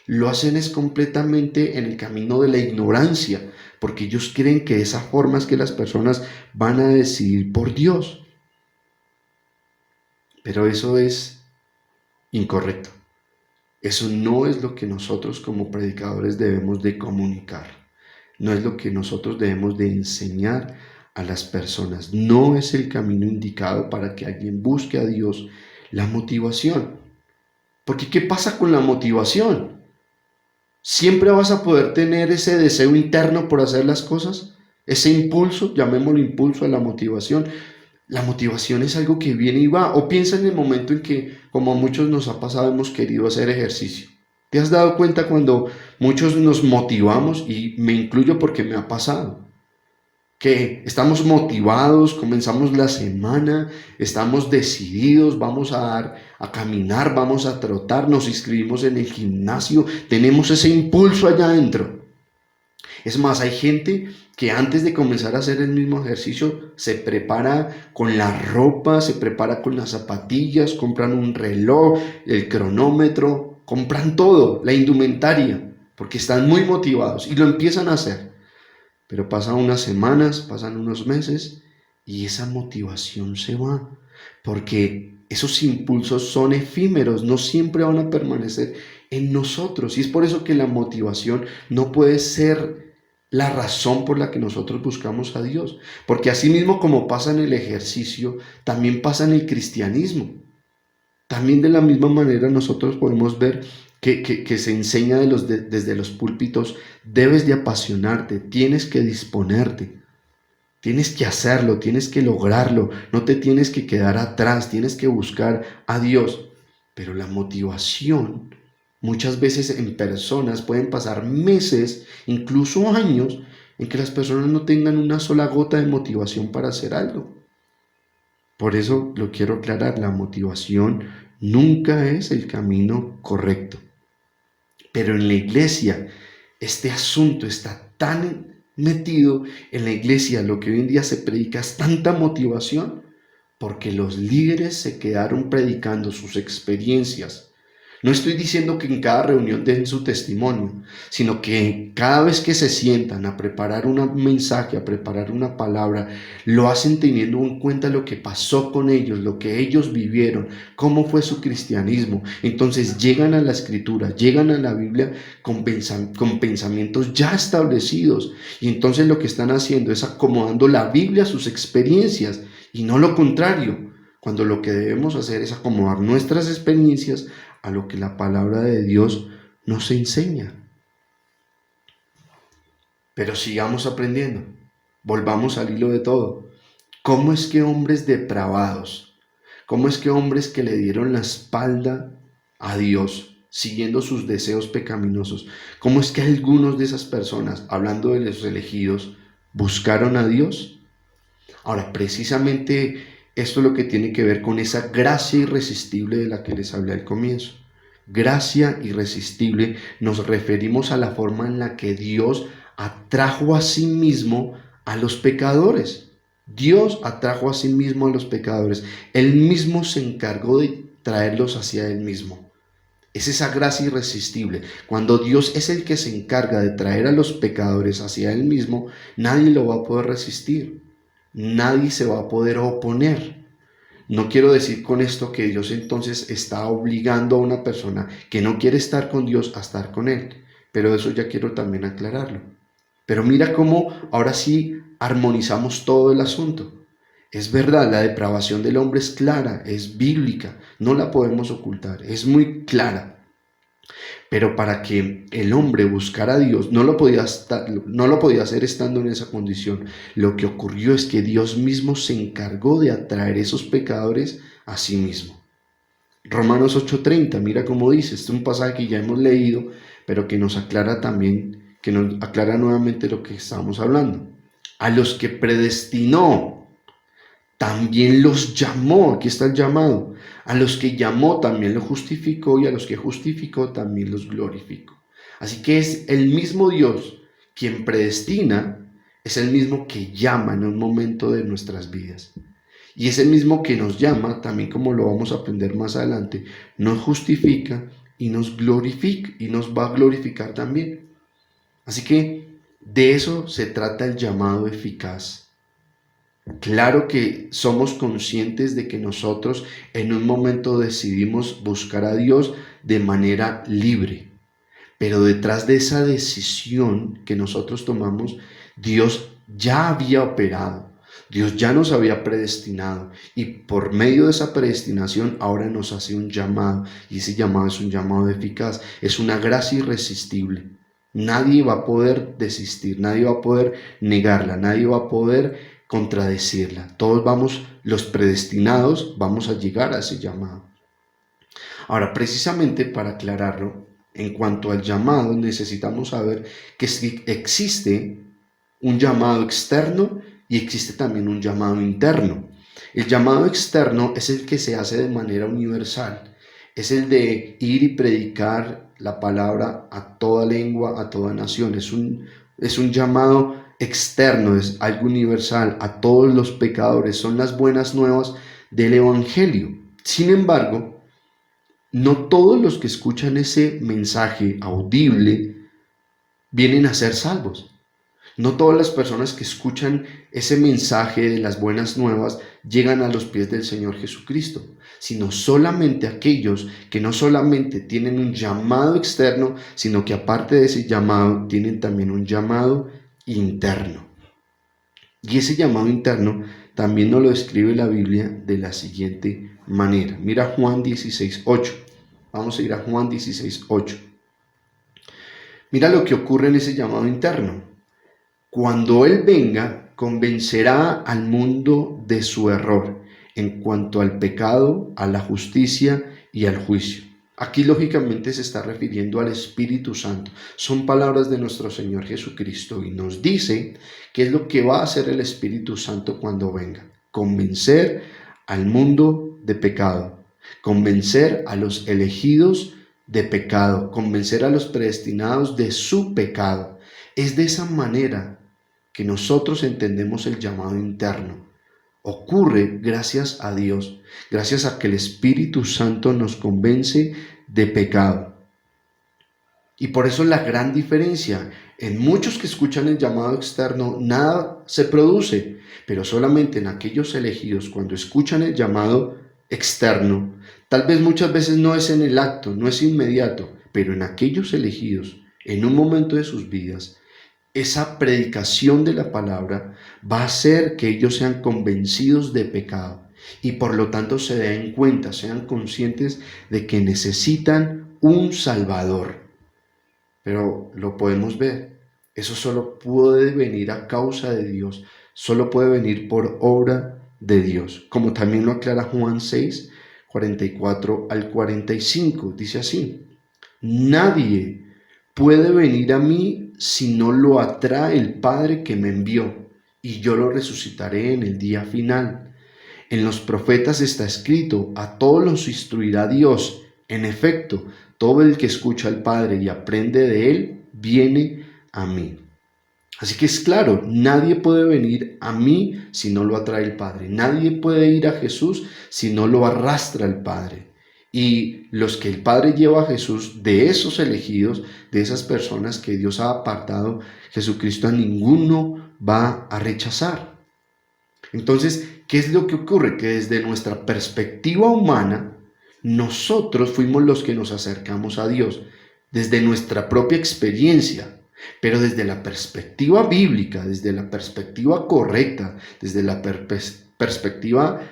Lo hacen es completamente en el camino de la ignorancia, porque ellos creen que de esa forma es que las personas van a decidir por Dios. Pero eso es incorrecto. Eso no es lo que nosotros como predicadores debemos de comunicar. No es lo que nosotros debemos de enseñar a las personas. No es el camino indicado para que alguien busque a Dios. La motivación. Porque ¿qué pasa con la motivación? ¿Siempre vas a poder tener ese deseo interno por hacer las cosas? Ese impulso, llamémoslo impulso a la motivación. La motivación es algo que viene y va. O piensa en el momento en que, como a muchos nos ha pasado, hemos querido hacer ejercicio. ¿Te has dado cuenta cuando muchos nos motivamos? Y me incluyo porque me ha pasado. Que estamos motivados, comenzamos la semana, estamos decididos, vamos a caminar, vamos a trotar, nos inscribimos en el gimnasio, tenemos ese impulso allá adentro. Es más, hay gente que antes de comenzar a hacer el mismo ejercicio se prepara con la ropa, se prepara con las zapatillas, compran un reloj, el cronómetro, compran todo, la indumentaria, porque están muy motivados y lo empiezan a hacer. Pero pasan unas semanas, pasan unos meses y esa motivación se va, porque esos impulsos son efímeros, no siempre van a permanecer en nosotros. Y es por eso que la motivación no puede ser la razón por la que nosotros buscamos a Dios, porque así mismo como pasa en el ejercicio, también pasa en el cristianismo. También de la misma manera nosotros podemos ver que se enseña desde los púlpitos: debes de apasionarte, tienes que disponerte, tienes que hacerlo, tienes que lograrlo, no te tienes que quedar atrás, tienes que buscar a Dios. Pero la motivación, muchas veces en personas pueden pasar meses, incluso años, en que las personas no tengan una sola gota de motivación para hacer algo. Por eso lo quiero aclarar: la motivación nunca es el camino correcto. Pero en la iglesia Este asunto está tan metido en la iglesia, lo que hoy en día se predica es tanta motivación, porque los líderes se quedaron predicando sus experiencias. No estoy diciendo que en cada reunión den su testimonio, sino que cada vez que se sientan a preparar un mensaje, a preparar una palabra, lo hacen teniendo en cuenta lo que pasó con ellos, lo que ellos vivieron, cómo fue su cristianismo. Entonces llegan a la Escritura, llegan a la Biblia con pensamientos ya establecidos. Y entonces lo que están haciendo es acomodando la Biblia a sus experiencias y no lo contrario, cuando lo que debemos hacer es acomodar nuestras experiencias a lo que la palabra de Dios nos enseña. Pero sigamos aprendiendo, volvamos al hilo de todo. ¿Cómo es que hombres depravados, cómo es que hombres que le dieron la espalda a Dios, siguiendo sus deseos pecaminosos, cómo es que algunos de esas personas, hablando de los elegidos, buscaron a Dios? Ahora, precisamente esto es lo que tiene que ver con esa gracia irresistible de la que les hablé al comienzo. Gracia irresistible, nos referimos a la forma en la que Dios atrajo a sí mismo a los pecadores. Dios atrajo a sí mismo a los pecadores. Él mismo se encargó de traerlos hacia Él mismo. Es esa gracia irresistible. Cuando Dios es el que se encarga de traer a los pecadores hacia Él mismo, nadie lo va a poder resistir. Nadie se va a poder oponer. No quiero decir con esto que Dios entonces está obligando a una persona que no quiere estar con Dios a estar con Él, pero eso ya quiero también aclararlo. Pero mira cómo ahora sí armonizamos todo el asunto. Es verdad, la depravación del hombre es clara, es bíblica, no la podemos ocultar, es muy clara. Pero para que el hombre buscara a Dios, no lo podía hacer estando en esa condición. Lo que ocurrió es que Dios mismo se encargó de atraer esos pecadores a sí mismo. Romanos 8:30, mira cómo dice, este es un pasaje que ya hemos leído, pero que nos aclara también, que nos aclara nuevamente lo que estábamos hablando. A los que predestinó, también los llamó, aquí está el llamado. A los que llamó también los justificó, y a los que justificó también los glorificó. Así que es el mismo Dios quien predestina, es el mismo que llama en un momento de nuestras vidas. Y es el mismo que nos llama, también como lo vamos a aprender más adelante, nos justifica y nos glorifica y nos va a glorificar también. Así que de eso se trata el llamado eficaz. Claro que somos conscientes de que nosotros en un momento decidimos buscar a Dios de manera libre, pero detrás de esa decisión que nosotros tomamos, Dios ya había operado, Dios ya nos había predestinado, y por medio de esa predestinación ahora nos hace un llamado, y ese llamado es un llamado eficaz, es una gracia irresistible. Nadie va a poder desistir, nadie va a poder negarla, nadie va a poder contradecirla. Todos vamos, los predestinados, vamos a llegar a ese llamado. Ahora, precisamente para aclararlo, en cuanto al llamado, necesitamos saber que existe un llamado externo y existe también un llamado interno. El llamado externo es el que se hace de manera universal, es el de ir y predicar la palabra a toda lengua, a toda nación. Es un llamado externo, es algo universal a todos los pecadores, son las buenas nuevas del Evangelio. Sin embargo, no todos los que escuchan ese mensaje audible vienen a ser salvos. No todas las personas que escuchan ese mensaje de las buenas nuevas llegan a los pies del Señor Jesucristo, sino solamente aquellos que no solamente tienen un llamado externo, sino que aparte de ese llamado tienen también un llamado interno. Y ese llamado interno también nos lo describe la Biblia de la siguiente manera. Mira Juan 16:8. Vamos a ir a Juan 16:8. Mira lo que ocurre en ese llamado interno. Cuando Él venga, convencerá al mundo de su error en cuanto al pecado, a la justicia y al juicio. Aquí lógicamente se está refiriendo al Espíritu Santo. Son palabras de nuestro Señor Jesucristo y nos dice qué es lo que va a hacer el Espíritu Santo cuando venga. Convencer al mundo de pecado, convencer a los elegidos de pecado, convencer a los predestinados de su pecado. Es de esa manera que nosotros entendemos el llamado interno. Ocurre gracias a Dios, gracias a que el Espíritu Santo nos convence de pecado. Y por eso la gran diferencia. En muchos que escuchan el llamado externo, nada se produce, pero solamente en aquellos elegidos, cuando escuchan el llamado externo, tal vez muchas veces no es en el acto, no es inmediato, pero en aquellos elegidos, en un momento de sus vidas, esa predicación de la palabra va a hacer que ellos sean convencidos de pecado y por lo tanto se den cuenta, sean conscientes de que necesitan un Salvador. Pero lo podemos ver, eso solo puede venir a causa de Dios, solo puede venir por obra de Dios, como también lo aclara Juan 6, 44 al 45, dice así: nadie puede venir a mí si no lo atrae el Padre que me envió, y yo lo resucitaré en el día final. En los profetas está escrito: a todos los instruirá Dios. En efecto, todo el que escucha al Padre y aprende de él, viene a mí. Así que es claro, nadie puede venir a mí si no lo atrae el Padre. Nadie puede ir a Jesús si no lo arrastra el Padre. Y los que el Padre lleva a Jesús, de esos elegidos, de esas personas que Dios ha apartado, Jesucristo a ninguno va a rechazar. Entonces, ¿qué es lo que ocurre? Que desde nuestra perspectiva humana, nosotros fuimos los que nos acercamos a Dios, desde nuestra propia experiencia, pero desde la perspectiva bíblica, desde la perspectiva correcta, desde la perspectiva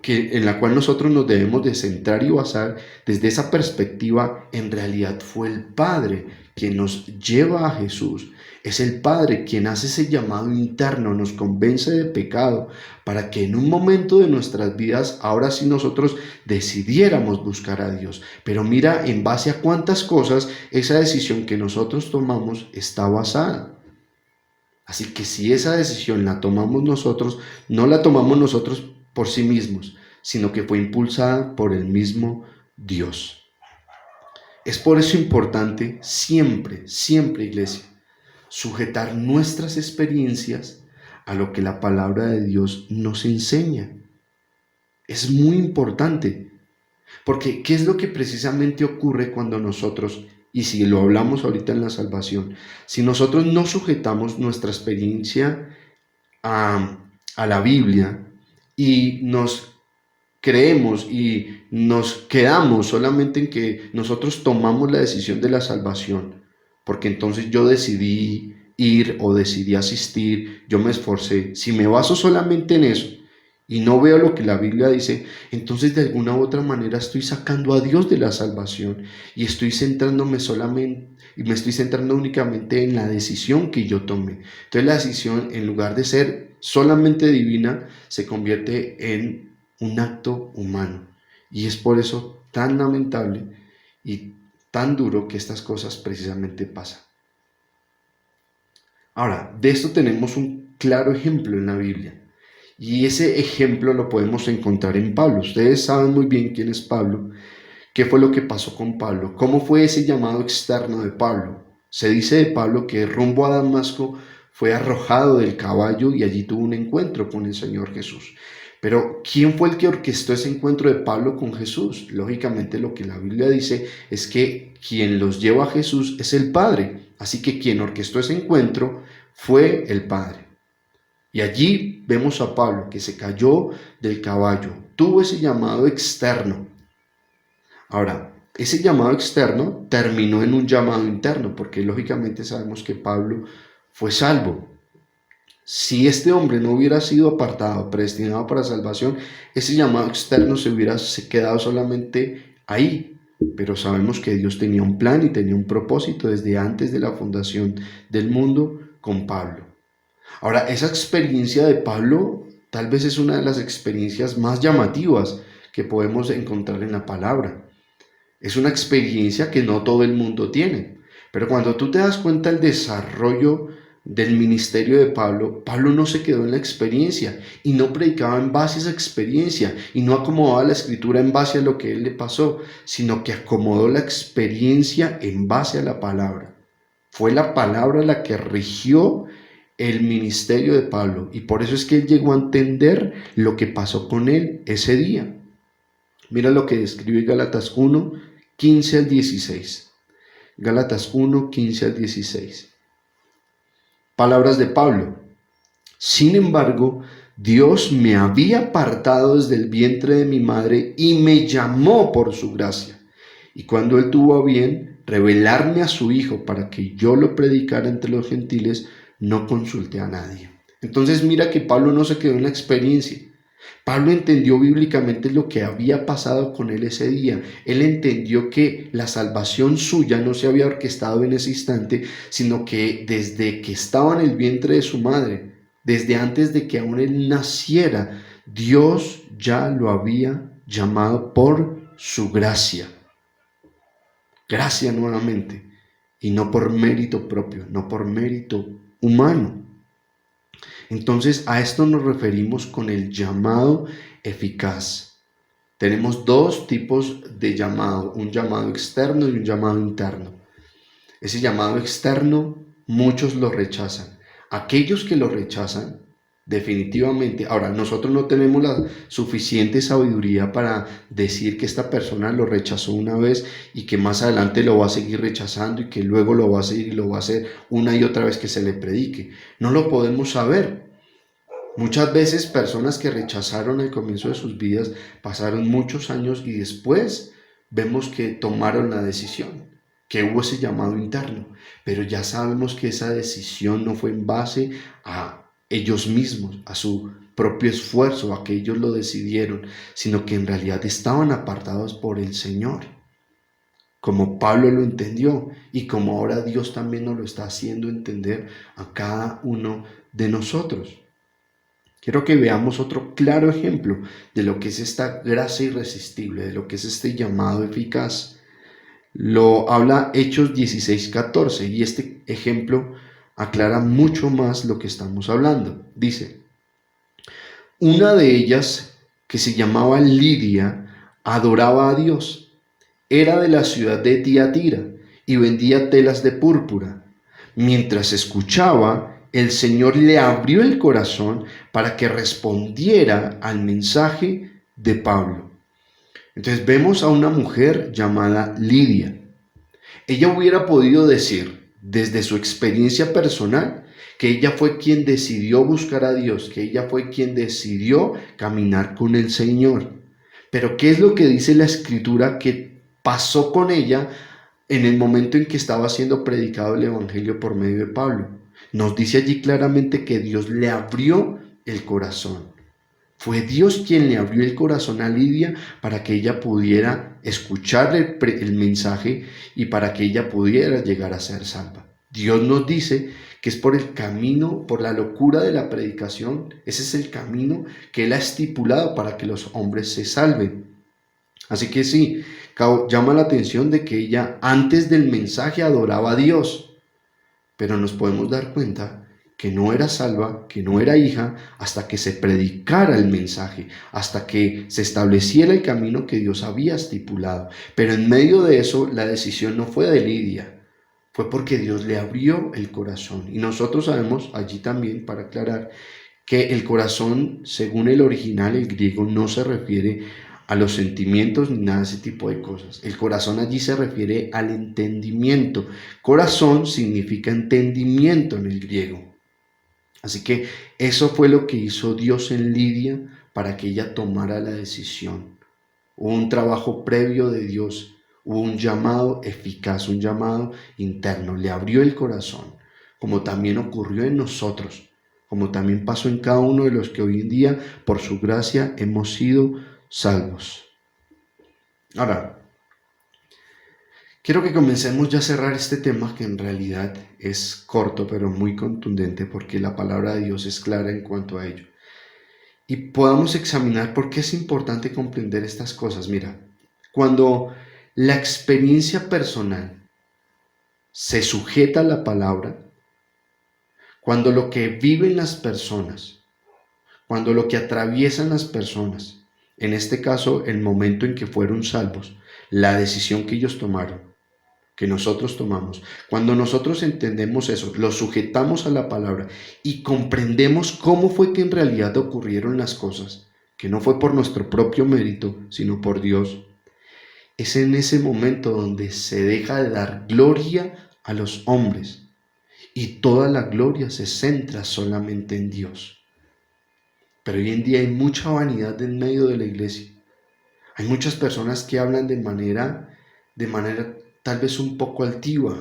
en la cual nosotros nos debemos de centrar y basar, desde esa perspectiva, en realidad fue el Padre quien nos lleva a Jesús. Es el Padre quien hace ese llamado interno, nos convence de pecado, para que en un momento de nuestras vidas, ahora sí nosotros decidiéramos buscar a Dios. Pero mira en base a cuántas cosas esa decisión que nosotros tomamos está basada. Así que si esa decisión la tomamos nosotros, no la tomamos nosotros por sí mismos, sino que fue impulsada por el mismo Dios. Es por eso importante siempre, siempre, iglesia, sujetar nuestras experiencias a lo que la palabra de Dios nos enseña. Es muy importante, porque ¿qué es lo que precisamente ocurre cuando nosotros, y si lo hablamos ahorita en la salvación, si nosotros no sujetamos nuestra experiencia a la Biblia y nos creemos y nos quedamos solamente en que nosotros tomamos la decisión de la salvación, porque entonces yo decidí ir o decidí asistir, yo me esforcé, si me baso solamente en eso y no veo lo que la Biblia dice, entonces de alguna u otra manera estoy sacando a Dios de la salvación y estoy centrándome solamente y me estoy centrando únicamente en la decisión que yo tomé. Entonces la decisión, en lugar de ser solamente divina, se convierte en un acto humano. Y es por eso tan lamentable y tan duro que estas cosas precisamente pasan. Ahora, de esto tenemos un claro ejemplo en la Biblia. Y ese ejemplo lo podemos encontrar en Pablo. Ustedes saben muy bien quién es Pablo, qué fue lo que pasó con Pablo, cómo fue ese llamado externo de Pablo. Se dice de Pablo que rumbo a Damasco fue arrojado del caballo y allí tuvo un encuentro con el Señor Jesús. Pero ¿quién fue el que orquestó ese encuentro de Pablo con Jesús? Lógicamente lo que la Biblia dice es que quien los lleva a Jesús es el Padre. Así que quien orquestó ese encuentro fue el Padre. Y allí vemos a Pablo que se cayó del caballo, tuvo ese llamado externo. Ahora, ese llamado externo terminó en un llamado interno, porque lógicamente sabemos que Pablo fue salvo. Si este hombre no hubiera sido apartado, predestinado para salvación, ese llamado externo se hubiera quedado solamente ahí. Pero sabemos que Dios tenía un plan y tenía un propósito desde antes de la fundación del mundo con Pablo. Ahora, esa experiencia de Pablo tal vez es una de las experiencias más llamativas que podemos encontrar en la palabra. Es una experiencia que no todo el mundo tiene, pero cuando tú te das cuenta del desarrollo del ministerio de Pablo, Pablo no se quedó en la experiencia y no predicaba en base a esa experiencia y no acomodaba la escritura en base a lo que él le pasó, sino que acomodó la experiencia en base a la palabra. Fue la palabra la que rigió el ministerio de Pablo y por eso es que él llegó a entender lo que pasó con él ese día. Mira lo que describe Gálatas 1, 15 al 16. Gálatas 1, 15 al 16. Palabras de Pablo. Sin embargo, Dios me había apartado desde el vientre de mi madre y me llamó por su gracia. Y cuando él tuvo a bien revelarme a su Hijo para que yo lo predicara entre los gentiles, no consulté a nadie. Entonces mira que Pablo no se quedó en la experiencia. Pablo entendió bíblicamente lo que había pasado con él ese día. Él entendió que la salvación suya no se había orquestado en ese instante, sino que desde que estaba en el vientre de su madre, desde antes de que aún él naciera, Dios ya lo había llamado por su gracia. Gracia nuevamente, y no por mérito propio, no por mérito humano. Entonces a esto nos referimos con el llamado eficaz. Tenemos dos tipos de llamado, un llamado externo y un llamado interno. Ese llamado externo muchos lo rechazan. Aquellos que lo rechazan, definitivamente, ahora nosotros no tenemos la suficiente sabiduría para decir que esta persona lo rechazó una vez y que más adelante lo va a seguir rechazando y que luego lo va a seguir y lo va a hacer una y otra vez que se le predique. No lo podemos saber. Muchas veces personas que rechazaron al comienzo de sus vidas pasaron muchos años y después vemos que tomaron la decisión, que hubo ese llamado interno, pero ya sabemos que esa decisión no fue en base a ellos mismos, a su propio esfuerzo, a que ellos lo decidieron, sino que en realidad estaban apartados por el Señor, como Pablo lo entendió y como ahora Dios también nos lo está haciendo entender a cada uno de nosotros. Quiero que veamos otro claro ejemplo de lo que es esta gracia irresistible, de lo que es este llamado eficaz. Lo habla Hechos 16:14 y este ejemplo aclara mucho más lo que estamos hablando. Dice, una de ellas, que se llamaba Lidia, adoraba a Dios. Era de la ciudad de Tiatira y vendía telas de púrpura. Mientras escuchaba, el Señor le abrió el corazón para que respondiera al mensaje de Pablo. Entonces vemos a una mujer llamada Lidia. Ella hubiera podido decir, desde su experiencia personal, que ella fue quien decidió buscar a Dios, que ella fue quien decidió caminar con el Señor. Pero ¿qué es lo que dice la Escritura que pasó con ella en el momento en que estaba siendo predicado el Evangelio por medio de Pablo? Nos dice allí claramente que Dios le abrió el corazón. Fue Dios quien le abrió el corazón a Lidia para que ella pudiera escuchar el mensaje y para que ella pudiera llegar a ser salva. Dios nos dice que es por el camino, por la locura de la predicación, ese es el camino que Él ha estipulado para que los hombres se salven. Así que sí, llama la atención de que ella antes del mensaje adoraba a Dios, pero nos podemos dar cuenta que no era salva, que no era hija, hasta que se predicara el mensaje, hasta que se estableciera el camino que Dios había estipulado. Pero en medio de eso, la decisión no fue de Lidia, fue porque Dios le abrió el corazón. Y nosotros sabemos allí también, para aclarar, que el corazón, según el original, el griego, no se refiere a los sentimientos ni nada de ese tipo de cosas. El corazón allí se refiere al entendimiento. Corazón significa entendimiento en el griego. Así que eso fue lo que hizo Dios en Lidia para que ella tomara la decisión. Hubo un trabajo previo de Dios, hubo un llamado eficaz, un llamado interno. Le abrió el corazón, como también ocurrió en nosotros, como también pasó en cada uno de los que hoy en día, por su gracia, hemos sido salvos. Ahora, quiero que comencemos ya a cerrar este tema que en realidad es corto pero muy contundente porque la palabra de Dios es clara en cuanto a ello. Y podamos examinar por qué es importante comprender estas cosas. Mira, cuando la experiencia personal se sujeta a la palabra, cuando lo que viven las personas, cuando lo que atraviesan las personas, en este caso el momento en que fueron salvos, la decisión que ellos tomaron, que nosotros tomamos, cuando nosotros entendemos eso, lo sujetamos a la palabra y comprendemos cómo fue que en realidad ocurrieron las cosas, que no fue por nuestro propio mérito, sino por Dios, es en ese momento donde se deja de dar gloria a los hombres y toda la gloria se centra solamente en Dios. Pero hoy en día hay mucha vanidad en medio de la iglesia. Hay muchas personas que hablan de manera tal vez un poco altiva,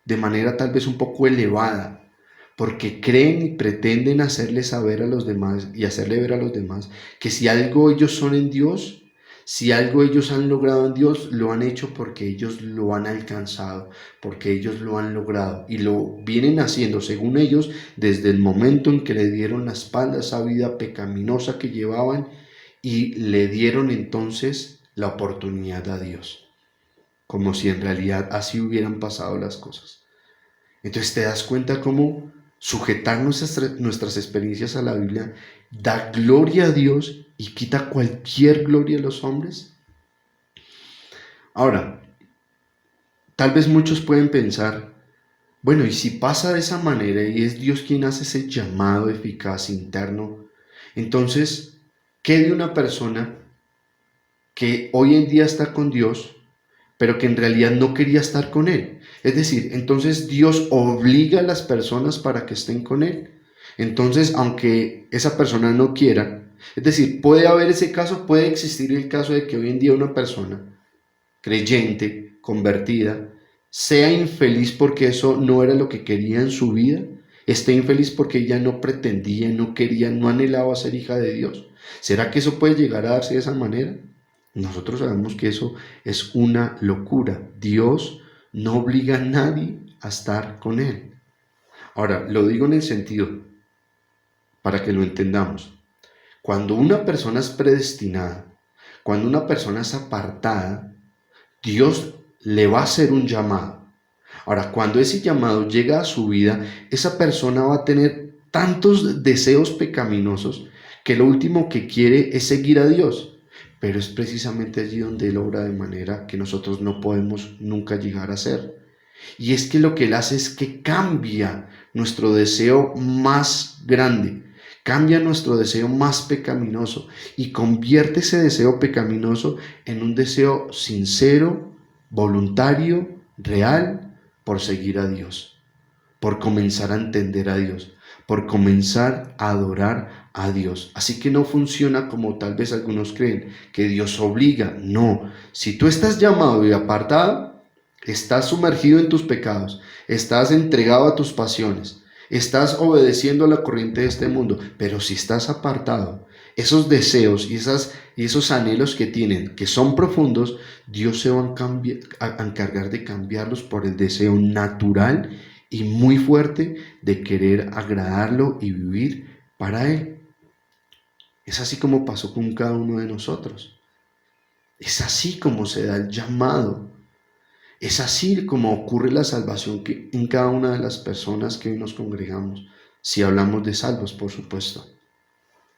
de manera tal vez un poco elevada, porque creen y pretenden hacerle saber a los demás y hacerle ver a los demás que si algo ellos son en Dios, si algo ellos han logrado en Dios, lo han hecho porque ellos lo han alcanzado, porque ellos lo han logrado y lo vienen haciendo según ellos desde el momento en que le dieron la espalda a esa vida pecaminosa que llevaban y le dieron entonces la oportunidad a Dios, como si en realidad así hubieran pasado las cosas. Entonces te das cuenta cómo sujetar nuestras experiencias a la Biblia da gloria a Dios y quita cualquier gloria a los hombres. Ahora, tal vez muchos pueden pensar, bueno, y si pasa de esa manera y es Dios quien hace ese llamado eficaz interno, entonces, ¿qué de una persona que hoy en día está con Dios, pero que en realidad no quería estar con Él? Es decir, entonces Dios obliga a las personas para que estén con Él. Entonces, aunque esa persona no quiera, es decir, puede haber ese caso, puede existir el caso de que hoy en día una persona creyente, convertida, sea infeliz porque eso no era lo que quería en su vida, esté infeliz porque ella no pretendía, no quería, no anhelaba ser hija de Dios. ¿Será que eso puede llegar a darse de esa manera? Nosotros sabemos que eso es una locura. Dios no obliga a nadie a estar con Él. Ahora, lo digo en el sentido, para que lo entendamos. Cuando una persona es predestinada, cuando una persona es apartada, Dios le va a hacer un llamado. Ahora, cuando ese llamado llega a su vida, esa persona va a tener tantos deseos pecaminosos que lo último que quiere es seguir a Dios. Pero es precisamente allí donde Él obra de manera que nosotros no podemos nunca llegar a ser. Y es que lo que Él hace es que cambia nuestro deseo más grande, cambia nuestro deseo más pecaminoso y convierte ese deseo pecaminoso en un deseo sincero, voluntario, real, por seguir a Dios, por comenzar a entender a Dios, por comenzar a adorar a Dios. Así que no funciona como tal vez algunos creen, que Dios obliga. No, si tú estás llamado y apartado, estás sumergido en tus pecados, estás entregado a tus pasiones, estás obedeciendo a la corriente de este mundo, pero si estás apartado, esos deseos y esos anhelos que tienen, que son profundos, Dios se va a encargar de cambiarlos por el deseo natural y muy fuerte de querer agradarlo y vivir para Él. Es así como pasó con cada uno de nosotros. Es así como se da el llamado. Es así como ocurre la salvación en cada una de las personas que hoy nos congregamos, si hablamos de salvos, por supuesto.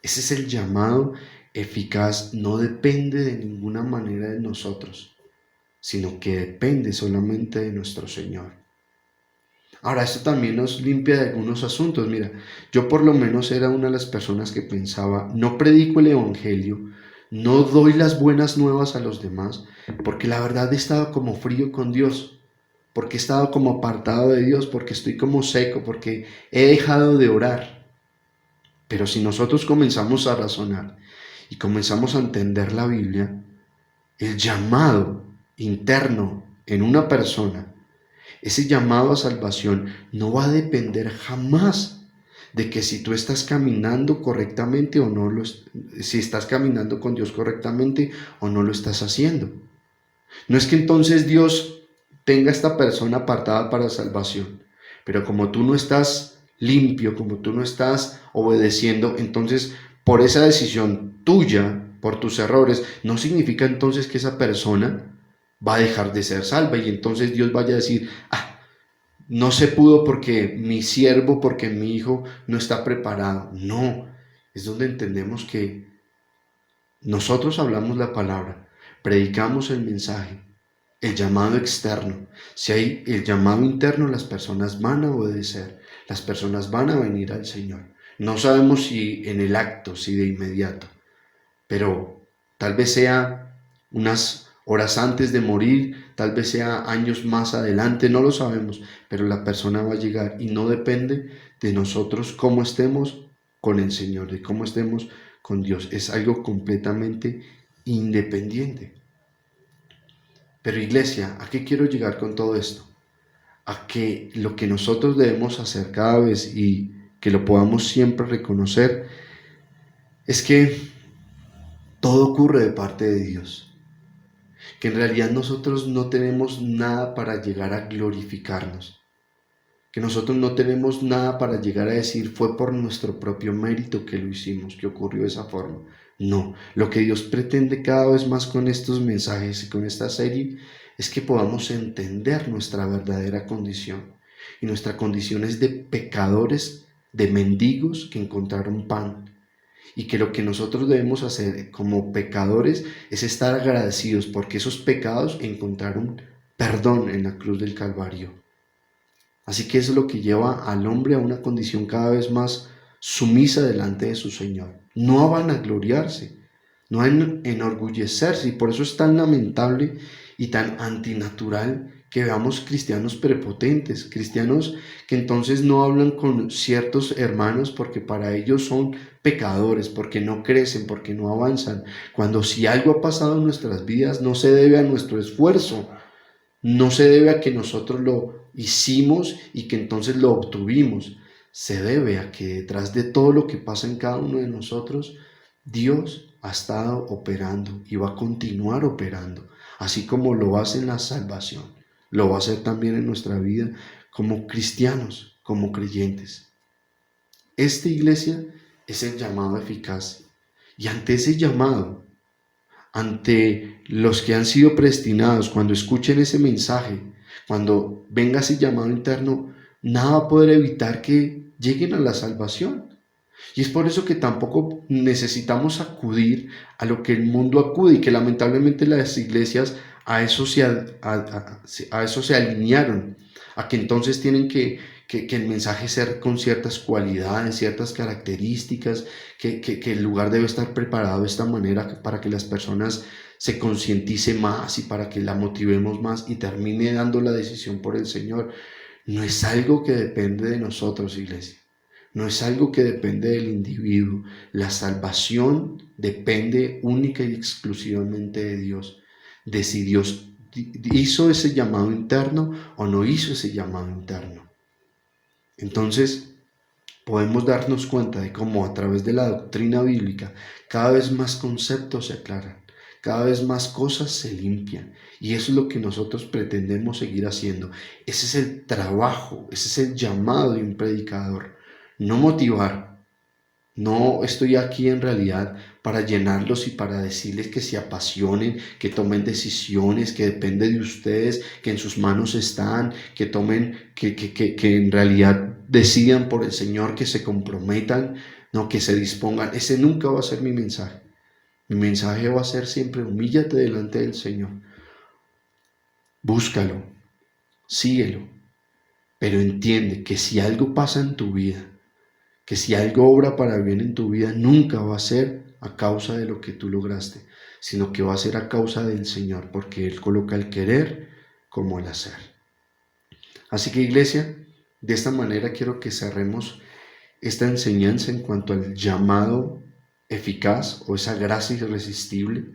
Ese es el llamado eficaz, no depende de ninguna manera de nosotros, sino que depende solamente de nuestro Señor. Ahora, esto también nos limpia de algunos asuntos. Mira, yo por lo menos era una de las personas que pensaba, no predico el evangelio, no doy las buenas nuevas a los demás, porque la verdad he estado como frío con Dios, porque he estado como apartado de Dios, porque estoy como seco, porque he dejado de orar. Pero si nosotros comenzamos a razonar y comenzamos a entender la Biblia, el llamado interno en una persona, ese llamado a salvación no va a depender jamás de que si tú estás caminando correctamente o no si estás caminando con Dios correctamente o no lo estás haciendo. No es que entonces Dios tenga a esta persona apartada para salvación, pero como tú no estás limpio, como tú no estás obedeciendo, entonces por esa decisión tuya, por tus errores, no significa entonces que esa persona va a dejar de ser salva y entonces Dios vaya a decir, no se pudo porque mi siervo, porque mi hijo no está preparado. No, es donde entendemos que nosotros hablamos la palabra, predicamos el mensaje, el llamado externo. Si hay el llamado interno, las personas van a obedecer, las personas van a venir al Señor. No sabemos si en el acto, si de inmediato, pero tal vez sea unas horas antes de morir, tal vez sea años más adelante, no lo sabemos, pero la persona va a llegar y no depende de nosotros cómo estemos con el Señor, de cómo estemos con Dios. Es algo completamente independiente. Pero iglesia, ¿a qué quiero llegar con todo esto? A que lo que nosotros debemos hacer cada vez y que lo podamos siempre reconocer es que todo ocurre de parte de Dios. Que en realidad nosotros no tenemos nada para llegar a glorificarnos. Que nosotros no tenemos nada para llegar a decir fue por nuestro propio mérito que lo hicimos, que ocurrió de esa forma. No, lo que Dios pretende cada vez más con estos mensajes y con esta serie es que podamos entender nuestra verdadera condición. Y nuestra condición es de pecadores, de mendigos que encontraron pan. Y que lo que nosotros debemos hacer como pecadores es estar agradecidos porque esos pecados encontraron perdón en la cruz del Calvario. Así que eso es lo que lleva al hombre a una condición cada vez más sumisa delante de su Señor. No a vanagloriarse, no a enorgullecerse. Y por eso es tan lamentable y tan antinatural que veamos cristianos prepotentes, cristianos que entonces no hablan con ciertos hermanos porque para ellos son pecadores, porque no crecen, porque no avanzan. Cuando si algo ha pasado en nuestras vidas no se debe a nuestro esfuerzo, no se debe a que nosotros lo hicimos y que entonces lo obtuvimos. Se debe a que detrás de todo lo que pasa en cada uno de nosotros, Dios ha estado operando y va a continuar operando, así como lo hace en la salvación. Lo va a hacer también en nuestra vida como cristianos, como creyentes. Esta iglesia es el llamado eficaz. Y ante ese llamado, ante los que han sido predestinados, cuando escuchen ese mensaje, cuando venga ese llamado interno, nada va a poder evitar que lleguen a la salvación. Y es por eso que tampoco necesitamos acudir a lo que el mundo acude y que lamentablemente las iglesias a eso se alinearon, a que entonces tienen que el mensaje ser con ciertas cualidades, ciertas características, que el lugar debe estar preparado de esta manera para que las personas se concienticen más y para que la motivemos más y termine dando la decisión por el Señor. No es algo que depende de nosotros, iglesia. No es algo que depende del individuo. La salvación depende única y exclusivamente de Dios. De si Dios hizo ese llamado interno o no hizo ese llamado interno. Entonces, podemos darnos cuenta de cómo a través de la doctrina bíblica cada vez más conceptos se aclaran, cada vez más cosas se limpian. Y eso es lo que nosotros pretendemos seguir haciendo. Ese es el trabajo, ese es el llamado de un predicador. No motivar. No estoy aquí en realidad para llenarlos y para decirles que se apasionen, que tomen decisiones, que depende de ustedes, que en sus manos están, que tomen, que en realidad decidan por el Señor, que se comprometan, no, que se dispongan. Ese nunca va a ser mi mensaje. Mi mensaje va a ser siempre: humíllate delante del Señor. Búscalo, síguelo, pero entiende que si algo pasa en tu vida, que si algo obra para bien en tu vida, nunca va a ser a causa de lo que tú lograste, sino que va a ser a causa del Señor, porque Él coloca el querer como el hacer. Así que, iglesia, de esta manera quiero que cerremos esta enseñanza en cuanto al llamado eficaz o esa gracia irresistible,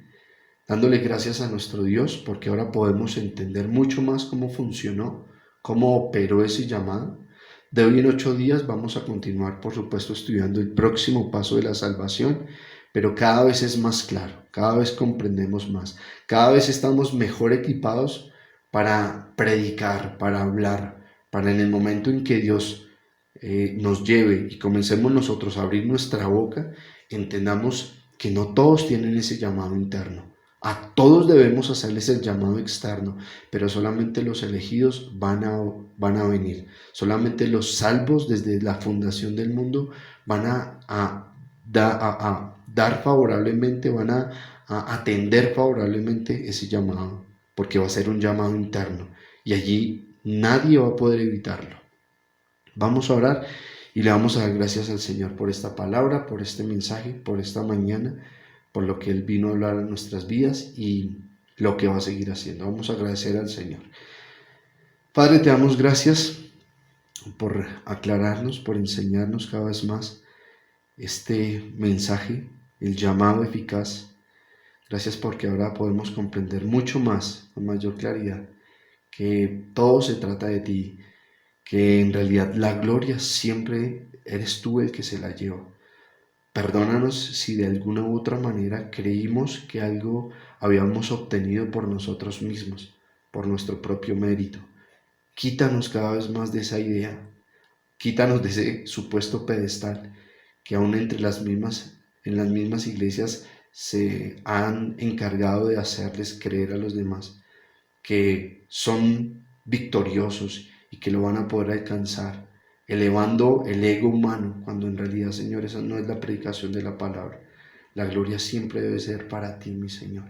dándole gracias a nuestro Dios, porque ahora podemos entender mucho más cómo funcionó, cómo operó ese llamado. De hoy en 8 días vamos a continuar, por supuesto, estudiando el próximo paso de la salvación, pero cada vez es más claro, cada vez comprendemos más, cada vez estamos mejor equipados para predicar, para hablar, para en el momento en que Dios nos lleve y comencemos nosotros a abrir nuestra boca, entendamos que no todos tienen ese llamado interno. A todos debemos hacerles el llamado externo, pero solamente los elegidos van a venir. Solamente los salvos desde la fundación del mundo van a dar favorablemente, van a atender favorablemente ese llamado, porque va a ser un llamado interno y allí nadie va a poder evitarlo. Vamos a orar y le vamos a dar gracias al Señor por esta palabra, por este mensaje, por esta mañana, por lo que Él vino a hablar en nuestras vidas y lo que va a seguir haciendo. Vamos a agradecer al Señor. Padre, te damos gracias por aclararnos, por enseñarnos cada vez más este mensaje, el llamado eficaz. Gracias porque ahora podemos comprender mucho más, con mayor claridad, que todo se trata de ti, que en realidad la gloria siempre eres tú el que se la lleva. Perdónanos si de alguna u otra manera creímos que algo habíamos obtenido por nosotros mismos, por nuestro propio mérito. Quítanos cada vez más de esa idea, quítanos de ese supuesto pedestal que aún en las mismas iglesias se han encargado de hacerles creer a los demás que son victoriosos y que lo van a poder alcanzar, elevando el ego humano, cuando en realidad, Señor, esa no es la predicación de la palabra. La gloria siempre debe ser para ti, mi Señor.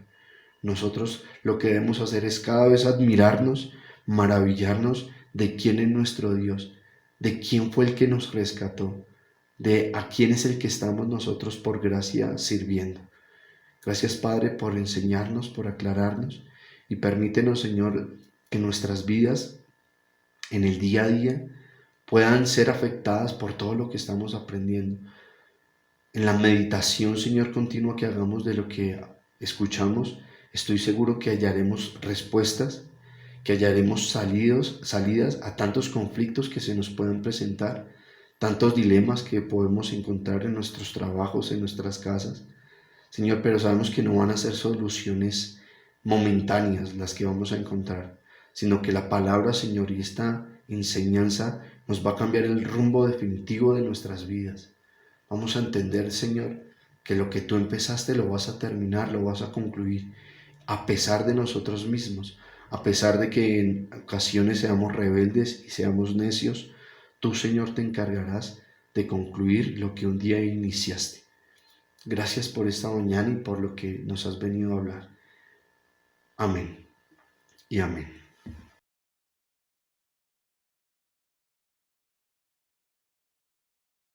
Nosotros lo que debemos hacer es cada vez admirarnos, maravillarnos de quién es nuestro Dios, de quién fue el que nos rescató, de a quién es el que estamos nosotros por gracia sirviendo. Gracias, Padre, por enseñarnos, por aclararnos y permítenos, Señor, que nuestras vidas en el día a día puedan ser afectadas por todo lo que estamos aprendiendo. En la meditación, Señor, continua que hagamos de lo que escuchamos, estoy seguro que hallaremos respuestas, que hallaremos salidas a tantos conflictos que se nos pueden presentar, tantos dilemas que podemos encontrar en nuestros trabajos, en nuestras casas. Señor, pero sabemos que no van a ser soluciones momentáneas las que vamos a encontrar, sino que la palabra, Señor, y esta enseñanza nos va a cambiar el rumbo definitivo de nuestras vidas. Vamos a entender, Señor, que lo que tú empezaste lo vas a terminar, lo vas a concluir, a pesar de nosotros mismos, a pesar de que en ocasiones seamos rebeldes y seamos necios, tú, Señor, te encargarás de concluir lo que un día iniciaste. Gracias por esta mañana y por lo que nos has venido a hablar. Amén y amén.